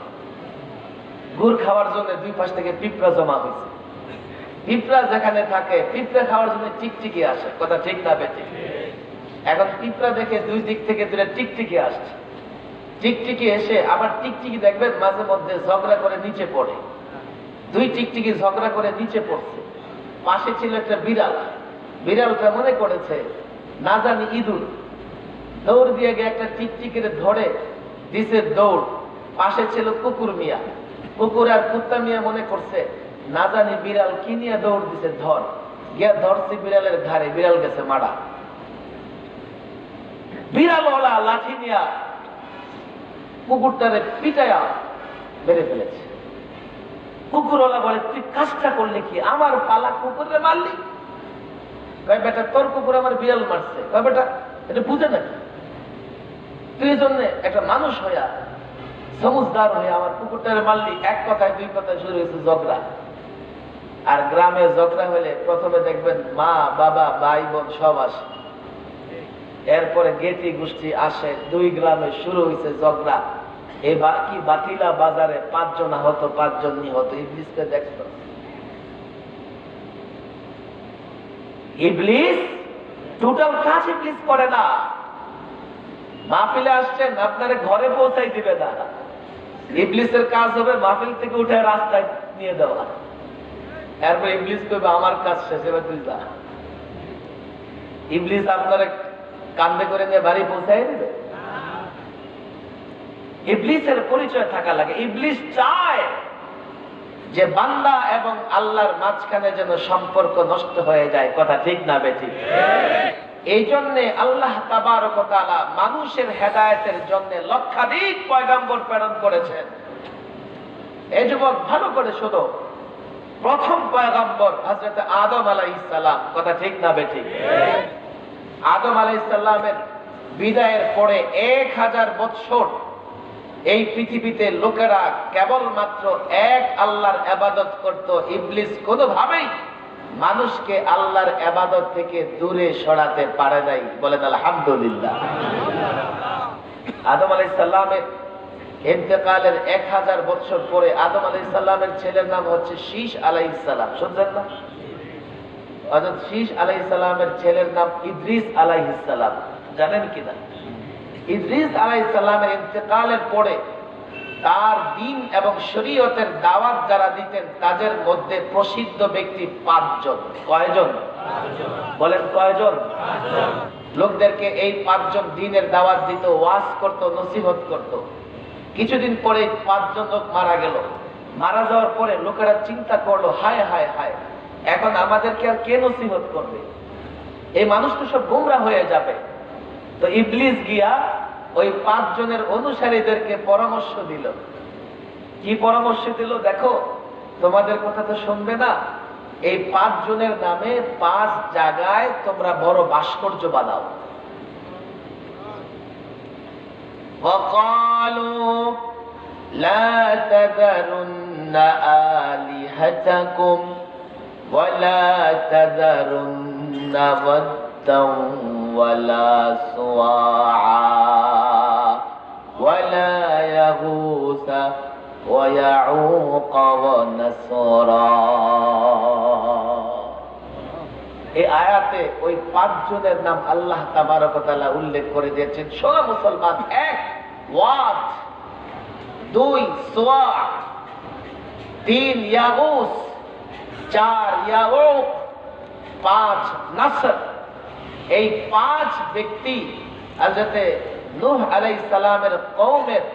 গুড় খাওয়ার জন্য 2 পাশ থেকে পিঁপড়া জমা হয়েছে। পিঁপড়া যেখানে থাকে, পিঁপড়া খাওয়ার জন্য টিকটিকি আসে। কথা ঠিক না বেঠিক? এখন পিঁপড়া দেখে 2 দিক থেকে 2টা টিকটিকি আসছে। টিকটিকি এসে আবার টিকটিকি দেখবেন মাঝে মধ্যে ঝগড়া করে নিচে পড়ে। 2 টিকটিকি ঝগড়া করে নিচে পড়ছে। পাশে ছিল একটা বিড়াল। বিড়ালটা মনে করেছে না জানি ইঁদুর, দৌড় দিয়ে গিয়ে একটা টিকটিকিরে ধরে দিছে দৌড়। পাশে ছিল কুকুর মিয়া। কুকুর আর কুত্তা মিয়া মনে করছে না জানি বিড়াল কি নিয়ে দৌড় দিছে, ধর। গিয়া ধরছে বিড়ালের ঘাড়ে, বিড়াল গেছে মারা। বিড়ালওয়ালা লাঠি নিয়া কুকুরটারে পিটায়া মেরে ফেলেছে। কুকুরওয়ালা বলে, তুই কাজটা করলি কি? আমার পালা কুকুরে মারলি? কয় বেটা, তোর কুকুর আমার বিড়াল মারছে। কয় বেটা, এটা বুঝে নাকি? তুই এই জন্য একটা মানুষ হইয়া, সমুজদার হইয়া আমার কুকুরটারে মারলি। 1 কথায় 2 কথায় শুরু হয়েছে ঝগড়া। আর গ্রামে ঝগড়া হলে প্রথমে দেখবেন মা বাবা ভাই বোন সব আসে, এরপরে গেটি গোষ্ঠী আসে। 2 গ্রামে শুরু হয়েছে ঝগড়া। এই বাকি বাতিলা বাজারে 5 জন আহত, 5 জন নিহত। ইবলিসকে দেখতো, ইবলিস টোটাল কাজ ইবলিস করে না। মাহফিলে আসছেন, আপনারে ঘরে পৌঁছাই দিবে না। ইবলিসের কাজ হবে মাহফিল থেকে উঠে রাস্তায় নিয়ে দেওয়া। এরপর ইবলিস কইবে আমার কাজ শেষ, এবার তুই যা। ইবলিস আপনারে কান্দে করে নিয়ে বাড়ি পৌঁছাই দিবে? ইবলিসের পরিচয় থাকা লাগে। ইবলিস চায় যে বান্দা এবং আল্লাহর মাঝখানে যেন সম্পর্ক নষ্ট হয়ে যায়। কথা ঠিক না বেঠিক? এই জন্য আল্লাহ তাবারক ওয়া তাআলা মানুষের হেদায়েতের জন্য লক্ষাধিক পয়গম্বর প্রেরণ করেছেন। এই যুবক ভালো করে শোনো, প্রথম পয়গম্বর হযরত আদম আলাইহিস সালাম। কথা ঠিক না বেঠিক? আদম আলাইহিস সালামের বিদায়ের পরে 1000 বছর এই পৃথিবীতে লোকেরা কেবলমাত্র এক আল্লাহর ইবাদত করত। ইবলিস কোনোভাবেই মানুষকে আল্লাহর ইবাদত থেকে দূরে সরাতে পারে নাই। বলেন আলহামদুলিল্লাহ। আদম আলাইহিস সালামের ইন্তেকালের 1000 বছর পরে আদম আলাইহিস সালামের ছেলের নাম হচ্ছে শীশ আলাইহিস সালাম। শুনছেন না? হযরত শীশ আলাইহিস সালামের ছেলের নাম ইদ্রিস আলাইহিস সালাম। জানেন কিনা? ইদ্রিস আলাইহিস সালামের ইন্তেকালের পরে তার দ্বীন এবং শরীয়তের দাওয়াত যারা দিতেন তাদের মধ্যে প্রসিদ্ধ ব্যক্তি 5 জন। কয়জন? বলেন কয়জন? লোকদেরকে এই 5 জন দ্বীনের দাওয়াত দিত, ওয়াজ করত, নসিহত করত। কিছুদিন পরে 5 জন লোক মারা গেল। মারা যাওয়ার পরে লোকেরা চিন্তা করলো, হায় হায় হায়, এখন আমাদেরকে আর কে নসিহত করবে? এই মানুষ তো সব গোমরা হয়ে যাবে। তো ইবলিস গিয়া ওই 5 জনের অনুসারীদেরকে পরামর্শ দিল, কি পরামর্শ দিল দেখো, তোমাদের কথা তো শুনবে না, এই 5 জনের নামে 5 জায়গায় তোমরা বড় ভাস্কর্য বানাও। وقالوا لا تذرن آلهتكم ولا تذرن ودا ولا سواعا ولا يغوث ويعوق ونسرا। এই আয়াতে ওই 5 জনের নাম আল্লাহ তাবারক ওয়া তাআলা উল্লেখ করে দিয়েছেন। শোনো মুসলমান, 1 ওয়াদ, 2 সুয়া, 3 ইয়াগুস, 4 ইয়াউক, 5 নাসর। এই 5 ব্যক্তি হযরত নূহ আলাইহিস সালামের কওমের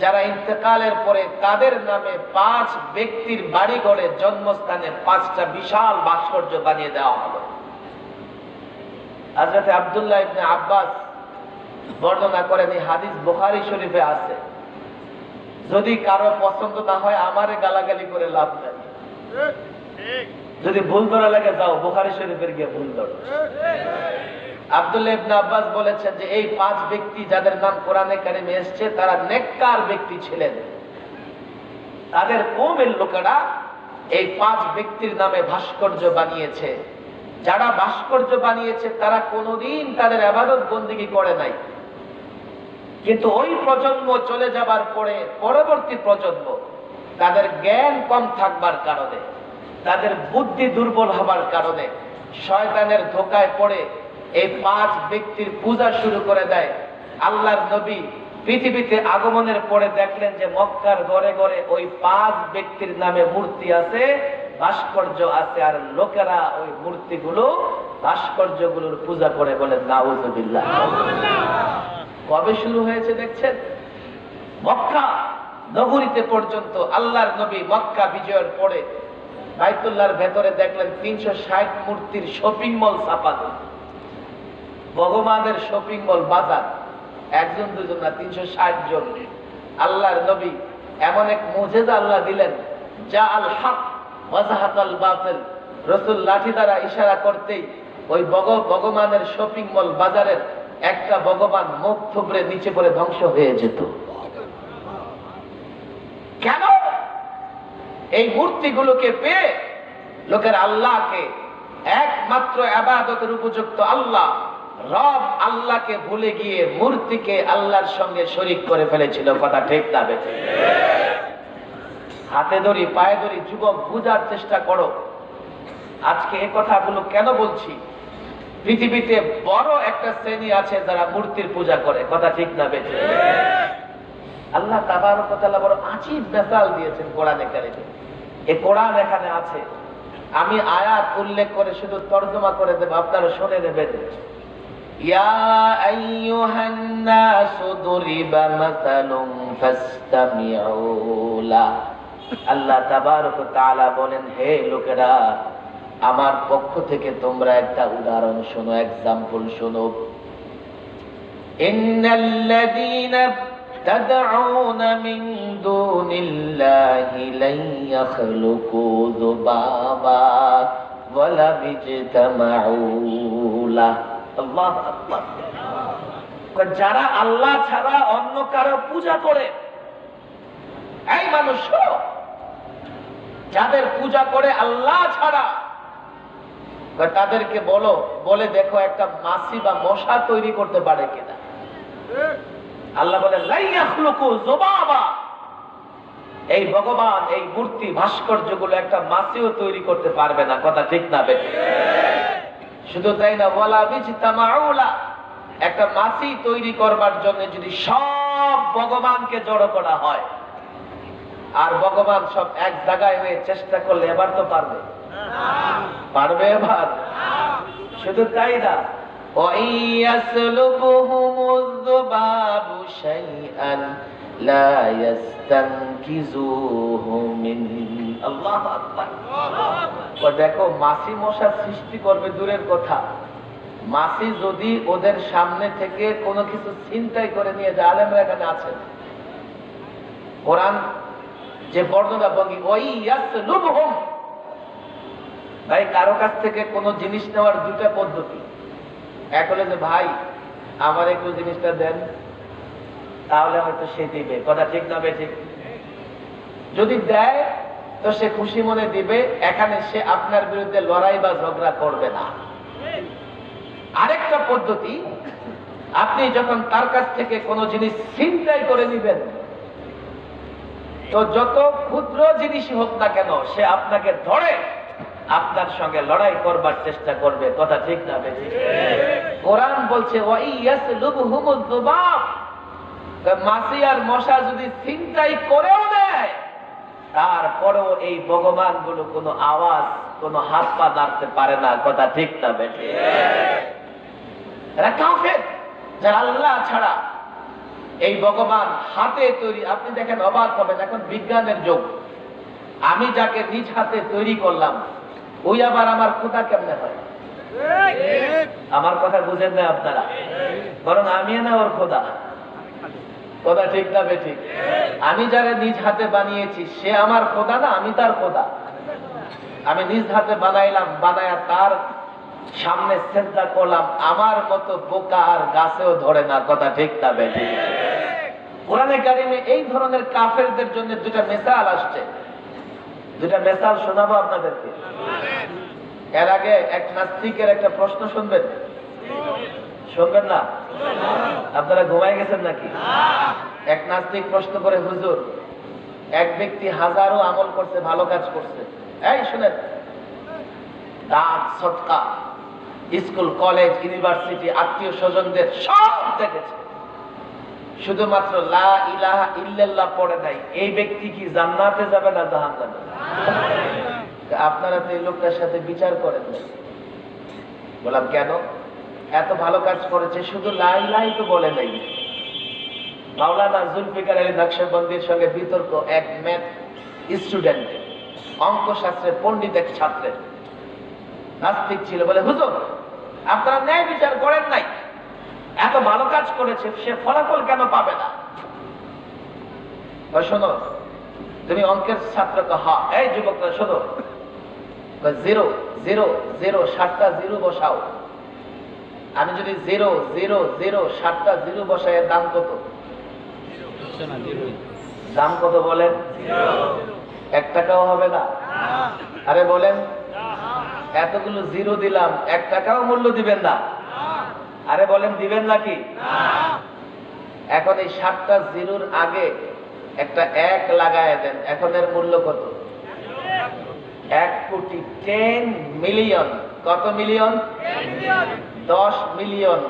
যারা ইন্তেকালের পরে তাদের নামে 5 ব্যক্তির বাড়ি ঘরে জন্মস্থানে 5টা বিশাল ভাস্কর্য বানিয়ে দেওয়া হলো। হযরত আব্দুল্লাহ ইবনে আব্বাস বর্ণনা করেন, এই হাদিস বুখারী শরীফে আছে। যদি কারো পছন্দ না হয় আমারে গালাগালি করে লাভ নাই, যদি ভুল ধরা লাগে যাও বুখারী শরীফের গিয়ে ভুল ধরো। আব্দুল্লাহ ইবনে আব্বাস বলেছেন যে এই 5 ব্যক্তি যাদের নাম কোরআনে কারিমে এসেছে তারা নেককার ব্যক্তি ছিলেন। তাদের কওমের লোকেরা এই 5 ব্যক্তির নামে ভাস্কর্য বানিয়েছে। যারা ভাস্কর্য বানিয়েছে তারা কোনোদিন তাদের ইবাদত বন্দেগী করে নাই, কিন্তু ওই প্রজন্ম চলে যাবার পরে পরবর্তী প্রজন্ম তাদের জ্ঞান কম থাকবার কারণে, তাদের বুদ্ধি দুর্বল হবার কারণে শয়তানের ধোকায় পড়ে এই 5 ব্যক্তির পূজা শুরু করে দেয়। আল্লাহর নবী পৃথিবীতে আগমনের পরে দেখলেন যে মক্কার ঘরে ঘরে ওই 5 ব্যক্তির নামে মূর্তি আছে, ভাস্কর্য আছে, আর লোকেরা ওই মূর্তিগুলো ভাস্কর্যগুলোর পূজা করে। বলেন নাউযুবিল্লাহ। কবে শুরু হয়েছে দেখছেন? মক্কা নগরীতে পর্যন্ত আল্লাহর নবী মক্কা বিজয়ের পরে বাইতুল্লাহর ভেতরে দেখলেন 360 মূর্তির শপিং মল ছাপানো, ভগবানের শপিং মল বাজার, 1 জন 2 জন না, 360 জন। আল্লাহর নবী এমন এক মুজিজা আল্লাহ দিলেন, যা আল হক ওয়াজাহাকাল বাতিল। রাসূল লাঠি দ্বারা ইশারা করতেই ওই ভগবানের শপিং মল বাজারের একটা ভগবান মুখ থুবড়ে নিচে পড়ে ধ্বংস হয়ে যেত। কেন? এই মূর্তিগুলোকে পেয়ে লোকের আল্লাহকে, একমাত্র ইবাদতের উপযুক্ত আল্লাহ রব আল্লাহকে ভুলে গিয়ে মূর্তিকে আল্লাহর সঙ্গে শরীক করে ফেলেছিল। কথা ঠিক না বেঠিক? হাতে ধরি পায়ে ধরি যুবক, বুঝার চেষ্টা করো। আজকে এই কথাগুলো কেন বলছি? পৃথিবীতে বড় একটা শ্রেণী আছে যারা মূর্তির পূজা করে। কথা ঠিক না বেঠিক? আল্লাহ তাবারক ওয়া তাআলা বড় আজীব মিসাল দিয়েছেন কোরআনে কারিমে। এই কোরআন এখানে আছে, আমি আয়াত উল্লেখ করে শুধু তরজমা করে দেব, আপনারা শুনে নেবেন। ইয়া আইয়ুহান নাসু দুরিবা মাসালুন ফাসতামিউ লা। আল্লাহ তাবারক ওয়া তাআলা বলেন, হে লোকেরা, আমার পক্ষ থেকে তোমরা একটা উদাহরণ শোনো, এক্সাম্পল শোনো। ইন্নাল্লাযীনা তাদউনা মিন দুনিল্লাহি লা ইয়াখলুকু যুবাবা ওয়ালা বিজতামাউ লা। আল্লাহু আকবার। যারা আল্লাহ ছাড়া অন্য কারো পূজা করে, এই মানুষ যাদের পূজা করে আল্লাহ ছাড়া, তাদেরকে বলো, বলে দেখো একটা মাছি বা মশা তৈরি করতে পারে কিনা। আল্লাহ বলে লা ইয়াখলুকু যুবাবা। এই ভগবান, এই মূর্তি ভাস্কর্যগুলো একটা মাছিও তৈরি করতে পারবে না। কথা ঠিক না বেঠিক? শুধু তাই না, ওয়ালা বিজতামাউ লা। একটা মাছি তৈরি করবার জন্য যদি সব ভগবানকে জড়ো করা হয়, আর ভগবান সব এক জায়গায় হয়ে চেষ্টা করলে এবার তো পারবে? পারবে এবার? শুধু তাই না, ওয়াইয়াসলুবহুমুয যুবাবু শাইআন লা ইস্তানকিযুহু মিন। আল্লাহু আকবার। দেখো, মাছি মশা সৃষ্টি করবে দূরের কথা, মাছি যদি ওদের সামনে থেকে কোনো কিছু ছিনতাই করে নিয়ে যায়, আলেমরা এখানে আছেন, কোরআন যে বর্ণনা ভঙ্গি ওই ইয়াসলুবহুম। ভাই কারো কাছ থেকে কোনো জিনিস নেওয়ার দুইটা পদ্ধতি। এক হলে যে ভাই আমার একটু জিনিসটা দেন, তাহলে হয়তো সে দিবে, কথা ঠিক না বেঠিক? যদি দেয় তো সে খুশি মনে দিবে, এখানে সে আপনার বিরুদ্ধে লড়াই বা ঝগড়া করবে না। আরেকটা পদ্ধতি, আপনি যখন তার কাছ থেকে কোনো জিনিস ছিনতাই করে নিবেন, তো যত ক্ষুদ্র জিনিসই হোক না কেন সে আপনাকে ধরে আপনার সঙ্গে লড়াই করবার চেষ্টা করবে, কথা ঠিক না বেঠিক? কোরআন বলছে ওয়াইয়াসলুবহুমুয যুবাব, মাছি আর মশা যদি ছিনতাই করেও নেয়, তারপরেও এই ভগবান গুলো কোনো আওয়াজ, কোনো হাত পা নাড়তে পারে না, কথা ঠিক না বেঠিক? এরা কাফের, যারা আল্লাহ ছাড়া এই ভগবান হাতে তৈরি। আপনি দেখেন অবাক হবেন, এখন বিজ্ঞানের যুগ। আমি যাকে নিজ হাতে তৈরি করলাম, ওই আবার আমার খোদা কেমনে হয়? আমার কথা বুঝেন না আপনারা? বরং আমি না ওর খোদা, কথা ঠিক না বেঠিক? আমি যারা নিজ হাতে বানিয়েছি সে আমার খোদা না, আমি তার খোদা। আমি নিজ হাতে বানাইলাম, বানায়া তার সামনে সিজদা করলাম। আমার মতো বোকা আর গাছেও ধরে না, কথা ঠিক না বেঠিক? কোরআনে কারিমে এই ধরনের কাফেরদের জন্য দুটা মিসাল আসছে, দুটা মিসাল শোনাবো আপনাদেরকে। এর আগে এক নাস্তিকের একটা প্রশ্ন শুনবেন, শুনবেন না? আপনারা ঘুমাই গেছেন নাকি? এক নাস্তিক প্রশ্ন করে, হুজুর এক ব্যক্তি হাজারো আমল করছে, ভালো কাজ করছে, এই শুনেন, দান সদকা, স্কুল কলেজ ইউনিভার্সিটি আত্মীয় স্বজনদের সব দেখেছে, শুধুমাত্র লা ইলাহা ইল্লাল্লাহ পড়ে নাই, এই ব্যক্তি কি জান্নাতে যাবে না জাহান্নামে? আপনারা তো এই লোকটার সাথে বিচার করেন না। বললাম কেন? এত ভালো কাজ করেছে, শুধু লা ইলাহা তো বলে নাই। মাওলানা জুলফিকার আলী নকশবন্দির সঙ্গে বিতর্ক এক ম্যাথ স্টুডেন্টের, অঙ্ক শাস্ত্রের পণ্ডিত এক ছাত্রের, নাস্তিক ছিল। বলে হুজুর আপনারা ন্যায় বিচার করেন নাই, এত ভালো কাজ করেছে, সে ফলাফল কেন পাবে না? শোনো, তুমি অঙ্কের ছাত্র? হ্যাঁ। এই যুবকরা শোনো, 0 0 0 7টা জিরো বসাও। আমি যদি 0 0 0 7টা জিরো বসাই, এর দাম কত? দাম কত বলেন? 1 টাকাও হবে না। আরে বলেন, এতগুলো জিরো দিলাম, 1 টাকাও মূল্য দিবেন না? আরে বলেন, দিবেন নাকি? এখন এই 7টা জিরোর আগে একটা 1 লাগায় দেন, এখন এর মূল্য কত? 1 কোটি 10 মিলিয়ন। কত মিলিয়ন? 10 মিলিয়ন।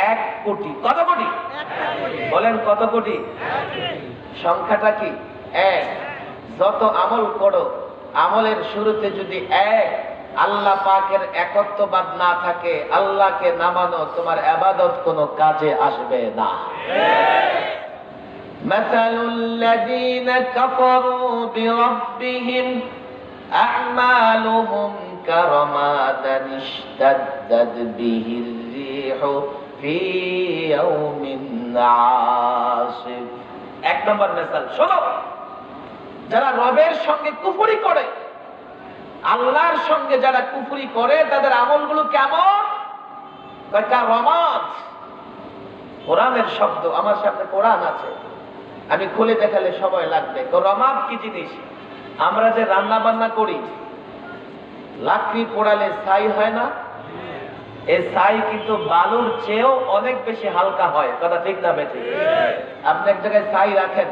1 কোটি। কত কোটি বলেন? কত কোটি? সংখ্যাটা কি? 1। যত আমল করো, আমলের শুরুতে যদি 1 আল্লাহ পাকের একত্ববাদ না থাকে, আল্লাহকে না মানো, তোমার ইবাদত কোনো কাজে আসবে না। মাসালুল্লাযীনা কাফারু বিরাব্বিহিম আ'মালুহুম কারামাদান ইশতাদ্দাত বিহির রিহু ফি ইয়াউমিন আসিফ। 1 নম্বর মিসাল শোনো, যারা রবের সঙ্গে কুফরি করে, আল্লাহর সঙ্গে যারা কুফরি করে, তাদের আমলগুলো কেমন? রমাদ। কোরআনের শব্দ, আমার সামনে কোরআন আছে, আমি খুলে দেখালে সময় লাগবে। রমাদ কি জিনিস? আমরা যে রান্না বান্না করি, লাকড়ি পোড়ালে ছাই হয় না? এই ছাই কিন্তু বালুর চেয়েও অনেক বেশি হালকা হয়, কথা ঠিক না বেঠিক? আপনি এক জায়গায় ছাই রাখেন,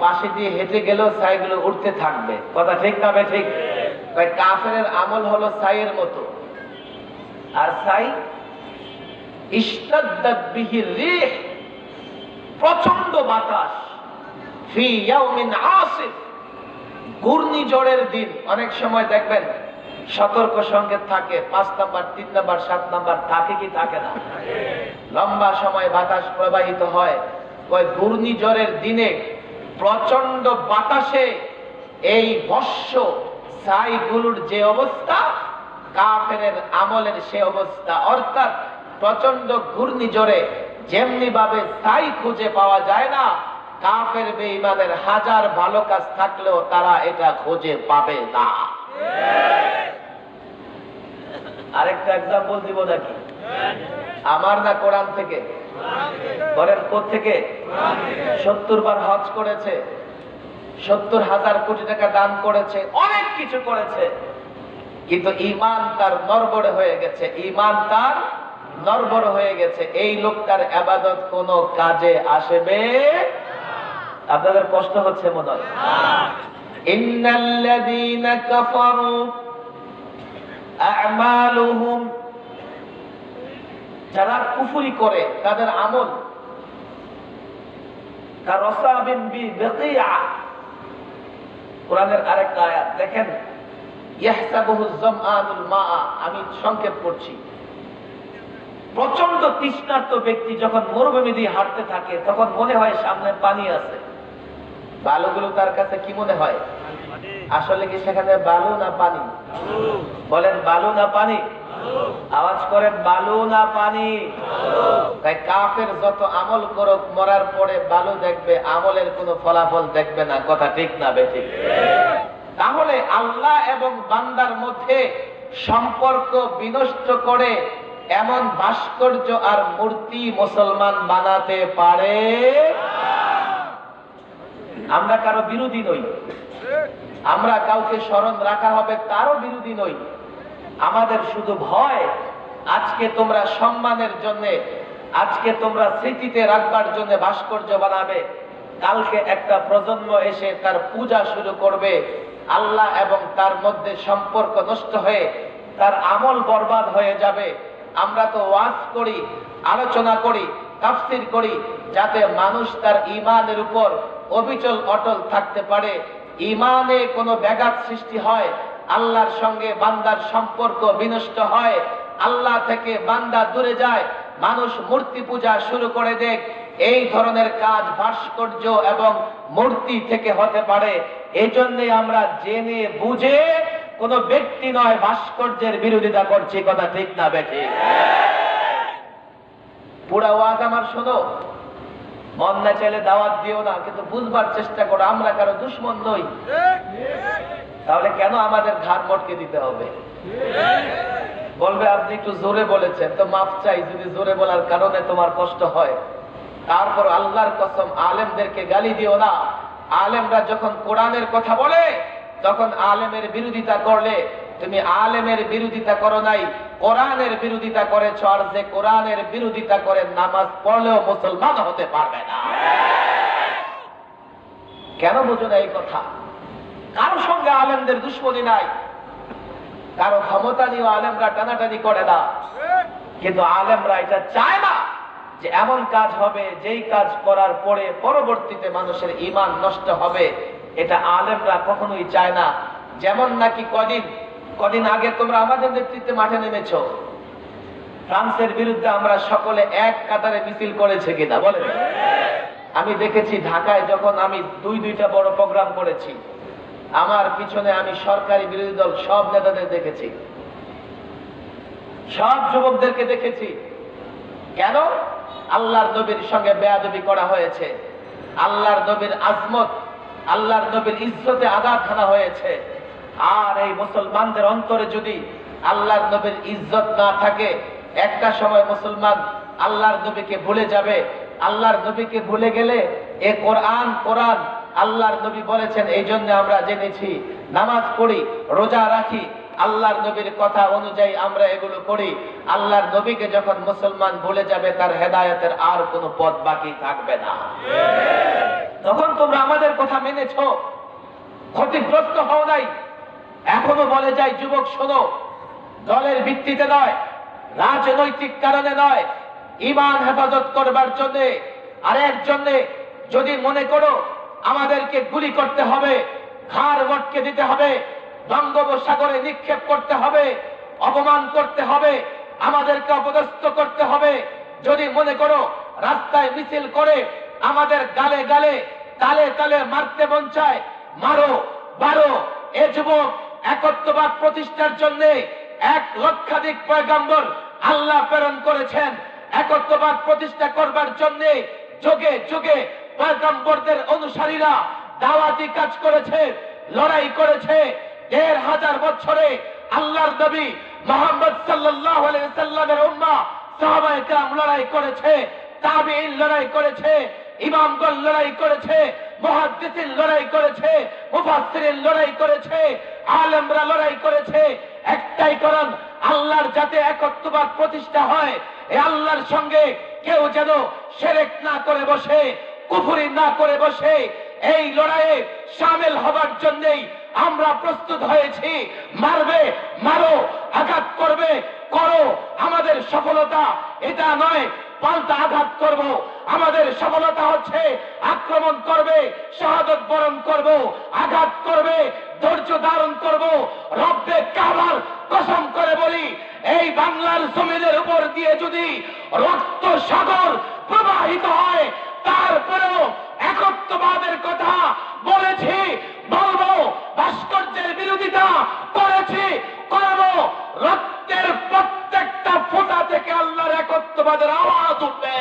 পাশে দিয়ে হেঁটে গেলেও ছাইগুলো উঠতে থাকবে, কথা ঠিক না বেঠিক? কাফেরের আমল হলো ছাইয়ের মতো। আর ছাই ইশতাদ্দাত বিহির রিহ, প্রচন্ড বাতাস, ফি ইয়াউমিন আসিফ, ঘূর্ণিঝড়ের দিন। অনেক সময় দেখবেন সতর্ক সংকেত থাকে, 5 নাম্বার, 3 নাম্বার, 7 নাম্বার, থাকে কি থাকে না? লম্বা সময় বাতাস প্রবাহিত হয়। ওই ঘূর্ণিঝড়ের দিনে প্রচন্ড বাতাসে এই ভস্য ছাইগুলোর যে অবস্থা, কাফেরের আমলের সে অবস্থা। অর্থাৎ প্রচন্ড ঘূর্ণিঝড়ে যেমনি ভাবে ছাই খুঁজে পাওয়া যায় না, কাফের বেঈমানের হাজার ভালো কাজ থাকলেও তারা এটা খুঁজে পাবে না। আরেকটা এক্সাম্পল দিব নাকি? আমার না কোরআন থেকে? বলেন কোত্থেকে? 70 বার হজ করেছে, 70,000 কোটি টাকা দান করেছে, অনেক কিছু করেছে, কিন্তু ঈমান তার নড়বড়ে হয়ে গেছে, ঈমান তার নড়বড়ে হয়ে গেছে। এই লোকটার ইবাদত কোনো কাজে আসবে? আপনাদের কষ্ট হচ্ছে মনে হয়? ইন্নাল্লাযীনা কাফারু আ'মালুহুম, যারা কুফরি করে তাদের আমল কারাসাবিন বিকিয়া। কোরআনের আরেকটা আয়াত দেখেন, ইয়াহসাবুহুজ যামআনুল মাআ। আমি সংক্ষেপ করছি। প্রচন্ড তৃষ্ণার্ত ব্যক্তি যখন মরুভূমি দিয়ে হাঁটতে থাকে তখন মনে হয় সামনে পানি আছে। বালুগুলো তার কাছে কি মনে হয়? আসলে কি সেখানে বালু না পানি? বলেন বালু না পানি? আওয়াজ করেন বালু না পানি? তাই কাফের যত আমল করুক মরার পরে বালু দেখবে, আমলের কোনো ফলাফল দেখবে না। কথা ঠিক না বেঠিক? তাহলে আল্লাহ এবং বান্দার মধ্যে সম্পর্ক বিনষ্ট করে এমন ভাস্কর্য আর মূর্তি মুসলমান বানাতে পারে? আমরা কারো বিরোধী নই, আমরা কাউকে স্মরণ রাখা হবে তারও বিরোধী নই। আমাদের শুধু ভয়, আজকে তোমরা সম্মানের জন্য, আজকে তোমরা স্মৃতিতে রাখবার জন্য ভাস্কর্য বানাবে, কালকে একটা প্রজন্ম এসে তার পূজা শুরু করবে, আল্লাহ এবং তার মধ্যে সম্পর্ক নষ্ট হয়ে তার আমল বরবাদ হয়ে যাবে। আমরা তো ওয়াজ করি, আলোচনা করি, তাফসীর করি যাতে মানুষ তার ঈমানের উপর অবিচল অটল থাকতে পারে, ঈমানে কোনো ব্যাঘাত সৃষ্টি হয়, আল্লাহর সঙ্গে বান্দার সম্পর্ক বিনষ্ট হয়, আল্লাহ থেকে বান্দা দূরে যায়, মানুষ মূর্তি পূজা শুরু করে দেয়। এই ধরনের কাজ ভাস্কর্য এবং মূর্তি থেকে হতে পারে। এই জন্যই আমরা জেনে বুঝে কোন ব্যক্তি নয় ভাস্কর্যের বিরোধিতা করছি। কথা ঠিক না বেঠিক? পুরা ওয়াজ আমার শোনো, মন না চাইলে দাওয়াত দিও না, কিন্তু বুঝবার চেষ্টা করো আমরা কারো দুশমন নই। তাহলে কেন আমাদের ঘাড় মটকে দিতে হবে? বলবে আপনি একটু জোরে বলেছেন, তো মাফ চাই যদি জোরে বলার কারণে তোমার কষ্ট হয়। তারপর আল্লাহর কসম, আলেমদেরকে গালি দিও না। আলেমরা যখন কোরআনের কথা বলে তখন আলেমের বিরোধিতা করলে তুমি আলেমের বিরোধিতা করো নাই, কোরআনের বিরোধিতা করেছ। আর যে কোরআনের বিরোধিতা করে নামাজ পড়লেও মুসলমান হতে পারবে না। কেন বুঝো না এই কথা? কারো সঙ্গে আলেমদের দুশ্মনী নাই, কারো ক্ষমতা নিয়ে আলেমরা টানাটানি করে না, কিন্তু আলেমরা এটা চায় না যে এমন কাজ হবে যেই কাজ করার পরে পরবর্তীতে মানুষের ঈমান নষ্ট হবে। এটা আলেমরা কখনোই চায় না। যেমন নাকি কদিন আগে তোমরা আমাদের নেতৃত্বে মাঠে নেমেছ, ফ্রান্সের বিরুদ্ধে আমরা সকলে এক কাতারে মিছিল করেছে কিনা বলেন? আমি দেখেছি ঢাকায় যখন আমি দুইটা বড় প্রোগ্রাম করেছি, আমার পিছনে আমি সরকারি বিরোধী দল সব নেতাদের দেখেছি, সব যুবকদেরকে দেখেছি। কেন? আল্লাহর নবীর সঙ্গে বেয়াদবি করা হয়েছে, আল্লাহর নবীর আজমত, আল্লাহর নবীর ইজ্জতে আঘাত হানা হয়েছে। আর এই মুসলমানদের অন্তরে যদি আল্লাহর নবীর ইজ্জত না থাকে, একটা সময় মুসলমান আল্লাহর নবীকে ভুলে যাবে। আল্লাহর নবীকে ভুলে গেলে এ কোরআন আল্লাহর নবী বলেছেন, এই জন্য আমরা জেনেছি, নামাজ পড়ি, রোজা রাখি, আল্লাহর নবীর কথা অনুযায়ী আমরা এগুলো করি। আল্লাহর নবীকে যখন মুসলমান ভুলে যাবে তার হেদায়েতের আর কোনো পথ বাকি থাকবে না। তখন তোমরা আমাদের কথা মেনেছো, ক্ষতিগ্রস্ত হও নাই। এখনো বলে যাই যুবক শোনো, দলের ভিত্তিতে নয়, রাজনৈতিক কারণে নয়, ঈমান হেফাজত করবার জন্যে, আরেক জন্যে যদি মনে করো আমাদেরকে গুলি করতে হবে, ঘাড় মটকে দিতে হবে, বঙ্গোপসাগরে নিক্ষেপ করতে হবে, অপমান করতে হবে, আমাদেরকে অপদস্থ করতে হবে, যদি মনে করো রাস্তায় মিছিল করে আমাদের গালে গালে তালে তালে মারতে মন চায়, মারো বারো। এ যুবক একত্ববাদ প্রতিষ্ঠার জন্য 1 লক্ষাধিক পয়গম্বর আল্লাহ প্রেরণ করেছেন। একত্ববাদ প্রতিষ্ঠা করবার জন্য যুগে যুগে পয়গম্বরদের অনুসারীরা দাওয়াতি কাজ করেছে, লড়াই করেছে। ১৫০০ বছরে আল্লাহর নবী মুহাম্মদ সাল্লাল্লাহু আলাইহি সাল্লামের উম্মাহ সাহাবায়ে কেরাম লড়াই করেছে, তাবিঈন লড়াই করেছে, ইমামগণ লড়াই করেছে, মুহাদ্দিসিন লড়াই করেছে, মুফাসসিরিন লড়াই করেছে, আলেমরা লড়াই করেছে। একটাই কারণ, আল্লাহর যাতে একত্ববাদ প্রতিষ্ঠা হয়, এই আল্লাহর সঙ্গে কেউ যেন শিরক না করে বসে, কুফরি না করে বসে। এই লড়াইয়ে শামিল হবার জন্যই আমরা প্রস্তুত হয়েছি। মারবে মারো, আঘাত করবে করো। আমাদের সফলতা এটা নয় পাল্টা আঘাত করব। আমাদের সফলতা হচ্ছে আক্রমণ করবে, শাহাদত বরণ করব, আঘাত করবে, ধৈর্য ধারণ করব। রব্বে কাবার কসম করে বলি, এই বাংলার জমিনের উপর দিয়ে যদি রক্ত সাগর প্রবাহিত হয়, তারপরেও একত্ববাদের কথা বলেছি, বলবো। ভাস্কর্যের বিরোধিতা করেছি, করব। রক্তের প্রত্যেকটা ফোঁটা থেকে আল্লাহর একত্ববাদের আওয়াজ উঠবে।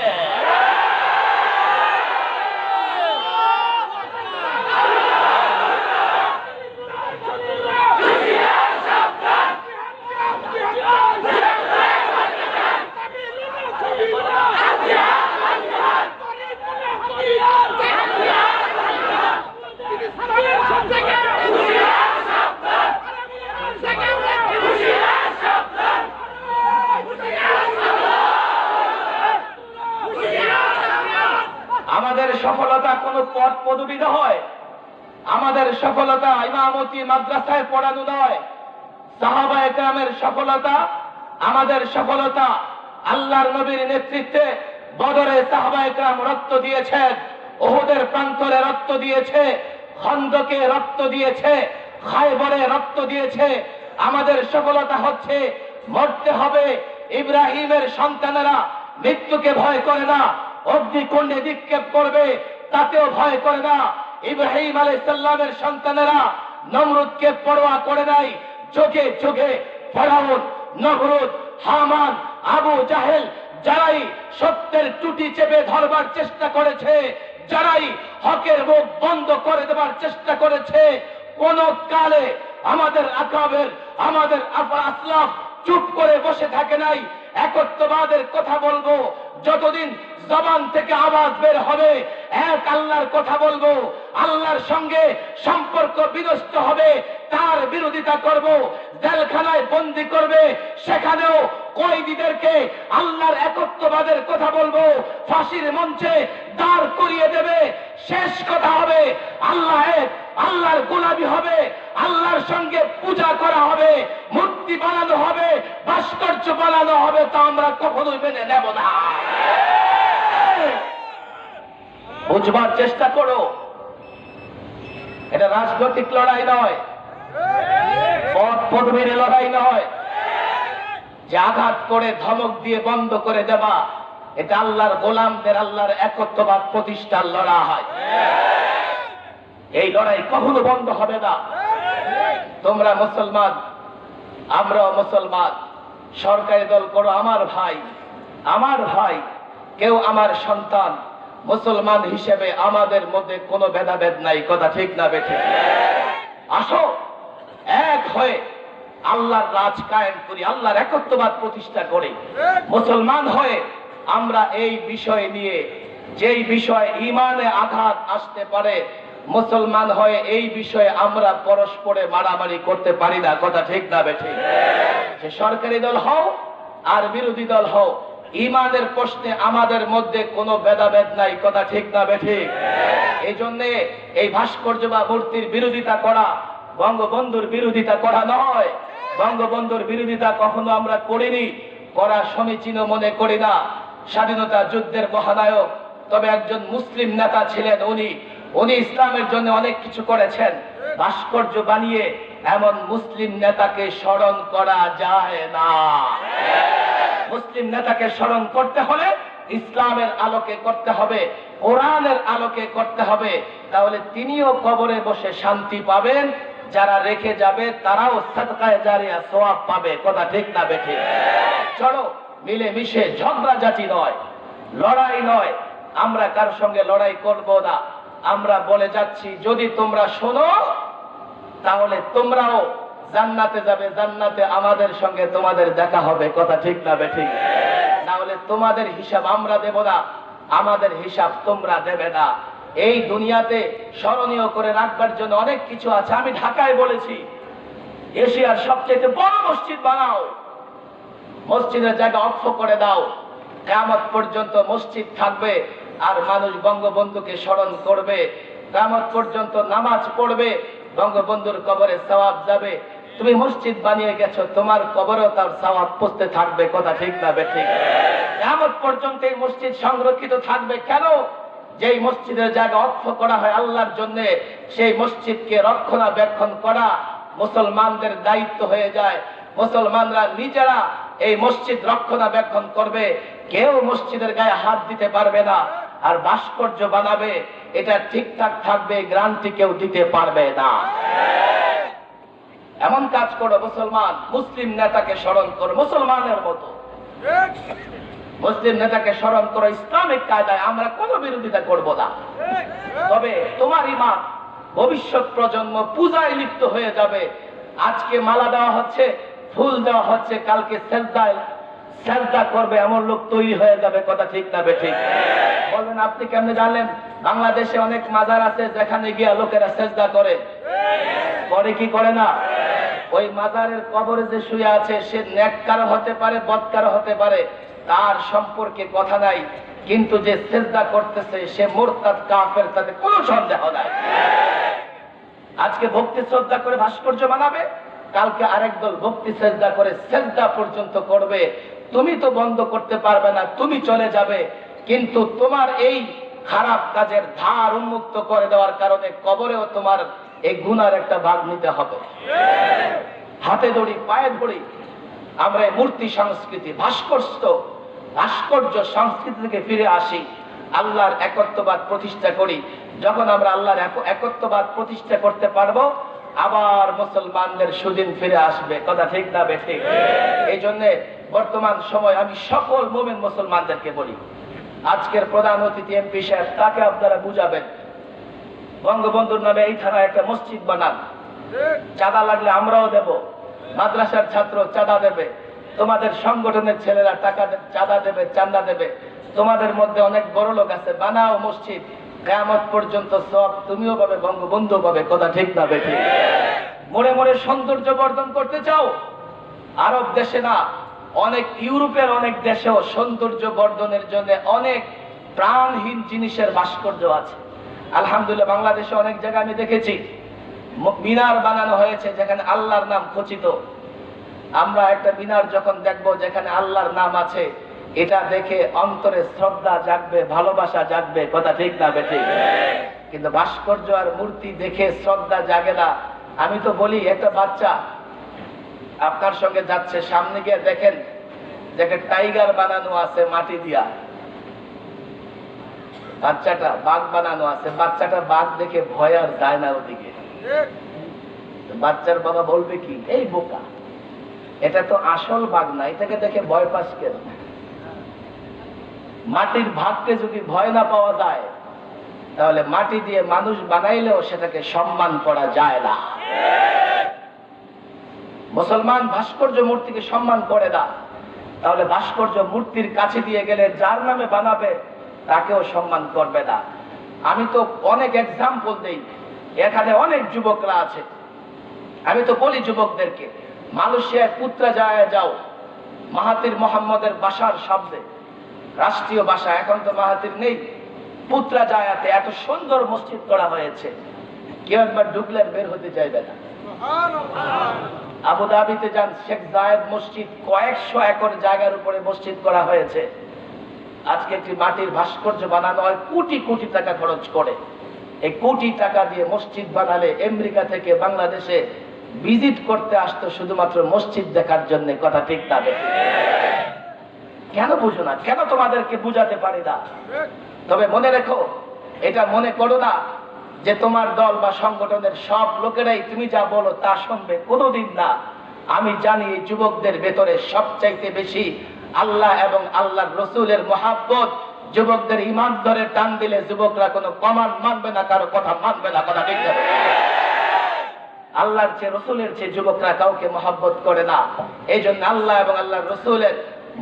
আমাদের সফলতা কোনো পদ পদবি নয়, আমাদের সফলতা ইমামতি মাদ্রাসায় পড়ানো নয়। সাহাবায়ে কেরামের সফলতা, আমাদের সফলতা আল্লাহর নবীর নেতৃত্বে বদরে সাহাবায়ে কেরাম রক্ত দিয়েছেন, উহুদের প্রান্তরে রক্ত দিয়েছে, খন্দকে রক্ত দিয়েছে, খায়বরে রক্ত দিয়েছে। আমাদের সফলতা হচ্ছে মরতে হবে। ইব্রাহিমের সন্তানেরা মৃত্যুকে ভয় করে না, অগ্নিকুণ্ডে নিক্ষেপ করবে তাতেও ভয় করে না। ইব্রাহিম আলাইহিস সালামের সন্তানেরা নমরুদকে পরোয়া করে নাই। যুগে যুগে ফেরাউন, নমরুদ, হামান, আবু জাহেল যারাই সত্যের টুটি চেপে ধরবার চেষ্টা করেছে, যারাই হকের মুখ বন্ধ করে দেবার চেষ্টা করেছে, কোন কালে আমাদের আকাবের, আমাদের আসলাফ চুপ করে বসে থাকে নাই। একত্ববাদের কথা বলবো, যতদিন জবান থেকে আওয়াজ বের হবে এক আল্লাহর কথা বলবো। আল্লাহর সঙ্গে সম্পর্ক বিনষ্ট হবে, তার বিরোধিতা করব। জেলখানায় বন্দী করবে, সেখানেও কয়েদিদেরকে আল্লাহর একত্ববাদের কথা বলবো। ফাঁসির মঞ্চে দাঁড় করিয়ে দেবে, শেষ কথা হবে আল্লাহ এক, আল্লাহর গোলামি হবে, আল্লাহর সঙ্গে পূজা করা হবে, মূর্তি বানানো হবে, ভাস্কর্য বানানো হবে, তা আমরা কখনোই মেনে নেব না। বুঝবার চেষ্টা করো, এটা রাজনৈতিক লড়াই নয়, পদ পদবীর লড়াই নয়, যে আঘাত করে ধমক দিয়ে বন্ধ করে দেবা, এটা আল্লাহর গোলামদের আল্লাহর একত্ববাদ প্রতিষ্ঠার লড়াই। এই লড়াই কখনো বন্ধ হবে না। তোমরা মুসলমান, আমরাও মুসলমান। সরকারি দল করো আমার ভাই, আমার ভাই, কেউ আমার সন্তান। মুসলমান হিসেবে আমাদের মধ্যে কোনো ভেদাভেদ নাই, কথা ঠিক না বেঠিক? আসো এক হয়ে আল্লাহর রাজ কায়েম করি, আল্লাহর একত্ববাদ প্রতিষ্ঠা করি। মুসলমান হয়ে আমরা এই বিষয় নিয়ে, যেই বিষয় ইমানে আঘাত আসতে পারে, মুসলমান হয়ে এই বিষয়ে আমরা পরস্পরে মারামারি করতে পারি না, কথা ঠিক না বেঠিক? সে সরকারি দল হও আর বিরোধী দল হও, ইমানের প্রশ্নে আমাদের মধ্যে কোনো ভেদাভেদ নাই, কথা ঠিক না বেঠিক? এই জন্য এই ভাস্কর্য বা মূর্তির বিরোধিতা করা বঙ্গবন্ধুর বিরোধিতা করা নয়। বঙ্গবন্ধুর বিরোধিতা কখনো আমরা করিনি, করা সমীচীন মনে করি না। স্বাধীনতা যুদ্ধের মহানায়ক, তবে একজন মুসলিম নেতা ছিলেন উনি ইসলামের জন্য অনেক কিছু করেছেন। ভাস্কর্য বানিয়ে এমন মুসলিম নেতাকে স্মরণ করা যায় না। মুসলিম নেতাকে স্মরণ করতে হলে ইসলামের আলোকে করতে হবে, কোরআনের আলোকে করতে হবে, তাহলে তিনিও কবরে বসে শান্তি পাবেন, যারা রেখে যাবে তারাও সাদকায়ে জারিয়া সওয়াব পাবে, কথা ঠিক না বেঠিক? চলো মিলে মিশে, ঝগড়াঝাটি নয়, লড়াই নয়, আমরা কার সঙ্গে লড়াই করব না। আমরা বলে যাচ্ছি, যদি তোমরা শোনো তাহলে তোমরাও জান্নাতে যাবে, জান্নাতে আমাদের সঙ্গে তোমাদের দেখা হবে। কথা ঠিক না বেঠিক? না হলে তোমাদের হিসাব আমরা দেব না, আমাদের হিসাব তোমরা দেবে না। এই দুনিয়াতে স্মরণীয় করে রাখবার জন্য অনেক কিছু আছে। আমি ঢাকায় বলেছি, এশিয়ার সবচেয়ে বড় মসজিদ বানাও, মসজিদের জায়গা অক্ষ করে দাও, কিয়ামত পর্যন্ত মসজিদ থাকবে আর মানুষ বঙ্গবন্ধুকে স্মরণ করবে, কিয়ামত পর্যন্ত নামাজ পড়বে, বঙ্গবন্ধুর কবরে সওয়াব যাবে। তুমি মসজিদ বানিয়ে গেছো, তোমার কবরেও তার সওয়াব পৌঁছতে থাকবে। কথা ঠিক না বেঠিক? কিয়ামত পর্যন্ত এই মসজিদ সংরক্ষিত থাকবে। কেন? যেই মসজিদের জায়গা অক্ষ করা হয় আল্লাহর জন্য, সেই মসজিদকে রক্ষণাবেক্ষণ করা মুসলমানদের দায়িত্ব হয়ে যায়। মুসলমানরা নিজেরা এই মসজিদ রক্ষণাবেক্ষণ করবে, কেউ মসজিদের গায়ে হাত দিতে পারবে না। আর ভাস্কর্য বানাবে, এটা ঠিকঠাক থাকবে, গ্যারান্টি কেউ দিতে পারবে না। এমন কাজ করো মুসলমান, মুসলিম নেতাকে স্মরণ করো মুসলমানের মতো, মুসলিম নেতাকে স্মরণ করো ইসলামিক কায়দায়। আমরা কোনো বিরোধিতা করব না, তবে তোমার ইমান ভবিষ্যৎ প্রজন্ম পূজায় লিপ্ত হয়ে যাবে। আজকে মালা দেওয়া হচ্ছে, ফুল দেওয়া হচ্ছে, কালকে সেজদা করবে এমন লোক তৈরি হয়ে যাবে। কথা ঠিক না বেঠিক? বলবেন আপনি কেমনে জানলেন? বাংলাদেশে অনেক মাজার আছে যেখানে গিয়া লোকেরা সেজদা করে, করে কি করে না? ওই মাজারের কবরে যে শুয়ে আছে সে নেককার হতে পারে, বদকার হতে পারে, তার সম্পর্কে কথা নাই, কিন্তু যে সেজদা করতেছে সে মুরতাদ কাফের, তাতে কোনো সন্দেহ নাই। আজকে ভক্তি শ্রদ্ধা করে ভাস্কর্য বানাবে, কালকে আরেক দল ভক্তি সেজদা করে সেজদা পর্যন্ত করবে। তুমি তো বন্ধ করতে পারবে না, তুমি চলে যাবে, কিন্তু তোমার এই খারাপ কাজের ধার উন্মুক্ত করে দেওয়ার কারণে কবরেও তোমার এই গুনার একটা ভাগ নিতে হবে। হাতে দড়ি, পায়ে দড়ি। আমরা এই মূর্তি সংস্কৃতি, ভাস্কর্য সংস্কৃতি থেকে ফিরে আসি, আল্লাহর একত্ববাদ প্রতিষ্ঠা করি। যখন আমরা আল্লাহর একত্ববাদ প্রতিষ্ঠা করতে পারবো, আবার মুসলমানদের সুদিন ফিরে আসবে। কথা ঠিক না বেঠিক? এই জন্য বর্তমান সময় আমি সকল মুমিন মুসলমানদেরকে বলি, আজকের প্রধান অতিথি এমপি সাহেব, তাকে আপনারা বুঝাবেন, বঙ্গবন্ধুর নামে এই থানায় একটা মসজিদ বানান, চাঁদা লাগলে আমরাও দেব, মাদ্রাসার ছাত্র চাঁদা দেবে, তোমাদের সংগঠনের ছেলেরা টাকা চাঁদা দেবে, চাঁদা দেবে, তোমাদের মধ্যে অনেক বড় লোক আছে, বানাও মসজিদ, কিয়ামত পর্যন্ত সব তুমিও পাবে, বঙ্গবন্ধু পাবে। কথা ঠিক না বেঠিক? মোড়ে মোড়ে সৌন্দর্য বর্ধন করতে চাও? আরব দেশে না, অনেক ইউরোপের অনেক দেশেও সৌন্দর্য বর্ধনের জন্য অনেক প্রাণহীন জিনিসের ভাস্কর্য আছে। আলহামদুলিল্লাহ বাংলাদেশে অনেক জায়গায় আমি দেখেছি মিনার বানানো হয়েছে যেখানে আল্লাহর নাম খচিত। আমরা একটা মিনার যখন দেখবো যেখানে আল্লাহর নাম আছে, এটা দেখে অন্তরে শ্রদ্ধা জাগবে, ভালোবাসা জাগবে। কথা ঠিক না বেঠিক? কিন্তু ভাস্কর্য আর মূর্তি দেখে শ্রদ্ধা জাগে না। আমি তো বলি, একটা বাচ্চা আপনার সঙ্গে যাচ্ছে, সামনে গিয়ে দেখেন যে টাইগার বানানো আছে মাটি দিয়া, বাচ্চাটা বাঘ বানানো আছে, বাচ্চাটা বাঘ দেখে ভয় আর যায় না ওদিকে। বাচ্চার বাবা বলবে কি, এই বোকা, এটা তো আসল বাঘ না, এটাকে দেখে ভয় পাস কেন? মাটির ভাগকে যদি ভয় না পাওয়া যায়, তাহলে মাটি দিয়ে মানুষ বানাইলেও সেটাকে সম্মান করা যায় না। মুসলমান ভাস্কর্য মূর্তিকে সম্মান করে না, তাহলে ভাস্কর্য মূর্তির কাছে দিয়ে গেলে যার নামে বানাবে তাকেও সম্মান করবে না। আমি তো অনেক এক্সাম্পল দেই, এখানে অনেক যুবকরা আছে, আমি তো বলি যুবকদেরকে, মালয়েশিয়ায় পুত্রাজায়া যাও, মাহাতির মোহাম্মদের বাসার শব্দে, রাষ্ট্রীয় ভাষা, এখন তো মাহাতির নেই, পুত্রাজায়াতে এত সুন্দর মসজিদ করা হয়েছে, কেউ একবার ঢুকলে বের হতে চাইবে না। আবুধাবিতে যান, শেখ জায়েদ মসজিদ, কয়েকশো একর জায়গার উপরে মসজিদ করা হয়েছে। আজকে একটি মাটির ভাস্কর্য বানানো হয় কোটি কোটি টাকা খরচ করে। এই কোটি টাকা দিয়ে মসজিদ বানালে আমেরিকা থেকে বাংলাদেশে ভিজিট করতে আসতো শুধুমাত্র মসজিদ দেখার জন্য। কথা ঠিক না? কেন বুঝো না? কেন তোমাদেরকে বুঝাতে পারি না? তবে মনে রেখো, এটা মনে করো না যে তোমার দল বা সংগঠনের সব লোকেরাই তুমি যা বলো তা শুনবে, কোনোদিন না। আমি জানি এই যুবকদের ভেতরে সবচাইতে বেশি আল্লাহ এবং আল্লাহর রসুলের মহাব্বত, যুবকদের ইমান ধরে টান দিলে যুবকরা কোনো কমান্ড মানবে না, কারো কথা মানবে না, কথা ঠিক যাবে। আল্লাহর চেয়ে রসুলের চেয়ে যুবকরা কাউকে মহব্বত করে না। এই জন্য আল্লাহ এবং আল্লাহর রসুলের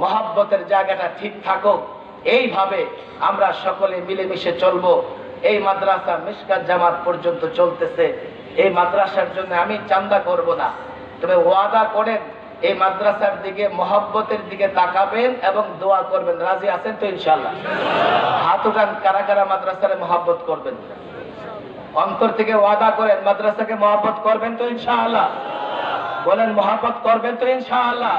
মহব্বতের জায়গাটা ঠিক থাকুক, এইভাবে আমরা সকলে মিলেমিশে চলবো। এই মাদ্রাসা মিশকাত জামাত পর্যন্ত চলতেছে। এই মাদ্রাসার জন্য আমি চান্দা করব না, তবে ওয়াদা করেন এই মাদ্রাসার দিকে মহব্বতের দিকে তাকাবেন এবং দোয়া করবেন। রাজি আছেন তো ইনশাআল্লাহ? হাত উঠান কারা কারা মাদ্রাসার মহব্বত করবেন। অন্তর থেকে ওয়াদা করেন মাদ্রাসাকে মহব্বত করবেন তো ইনশাআল্লাহ? বলেন মহব্বত করবেন তো ইনশাআল্লাহ?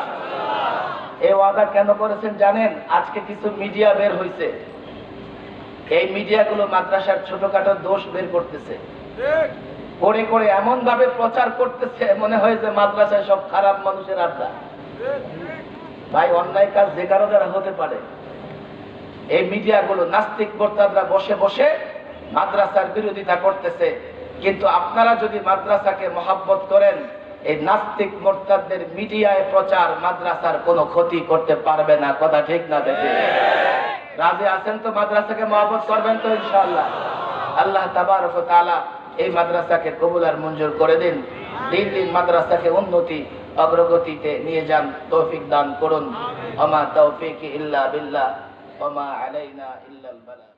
এই ওয়াদা কেন করেছেন জানেন? আজকে কিছু মিডিয়া বের হয়েছে, এই মিডিয়াগুলো মাদ্রাসার ছোটখাটো দোষ বের করতেছে, করে করে এমন ভাবে প্রচার করতেছে মনে হয় যে মাদ্রাসায় সব খারাপ মানুষের আড্ডা। ভাই, অন্যায় কাজ যে কারো দ্বারা হতে পারে। এই মিডিয়াগুলো নাস্তিক মোরতাদরা বসে বসে মাদ্রাসার বিরোধিতা করতেছে, কিন্তু আপনারা যদি মাদ্রাসাকে মহব্বত করেন, এই নাস্তিক মোরতাদদের মিডিয়ায় প্রচার মাদ্রাসার কোনো ক্ষতি করতে পারবে না, কথা ঠিক না দেখে? রাজি আছেন তো? মাদ্রাসাকে মহব্বত করবেন তো ইনশাআল্লাহ? আল্লাহ তাবারক ওয়া তাআলা এই মাদ্রাসাকে কবুল আর মঞ্জুর করে দিন। দিন দিন মাদ্রাসাকে উন্নতি অগ্রগতিতে নিয়ে যান, তৌফিক দান করুন। ওমা তাওফীকি ইল্লা বিল্লাহ ওমা আলাইনা ইল্লাল বালাগ।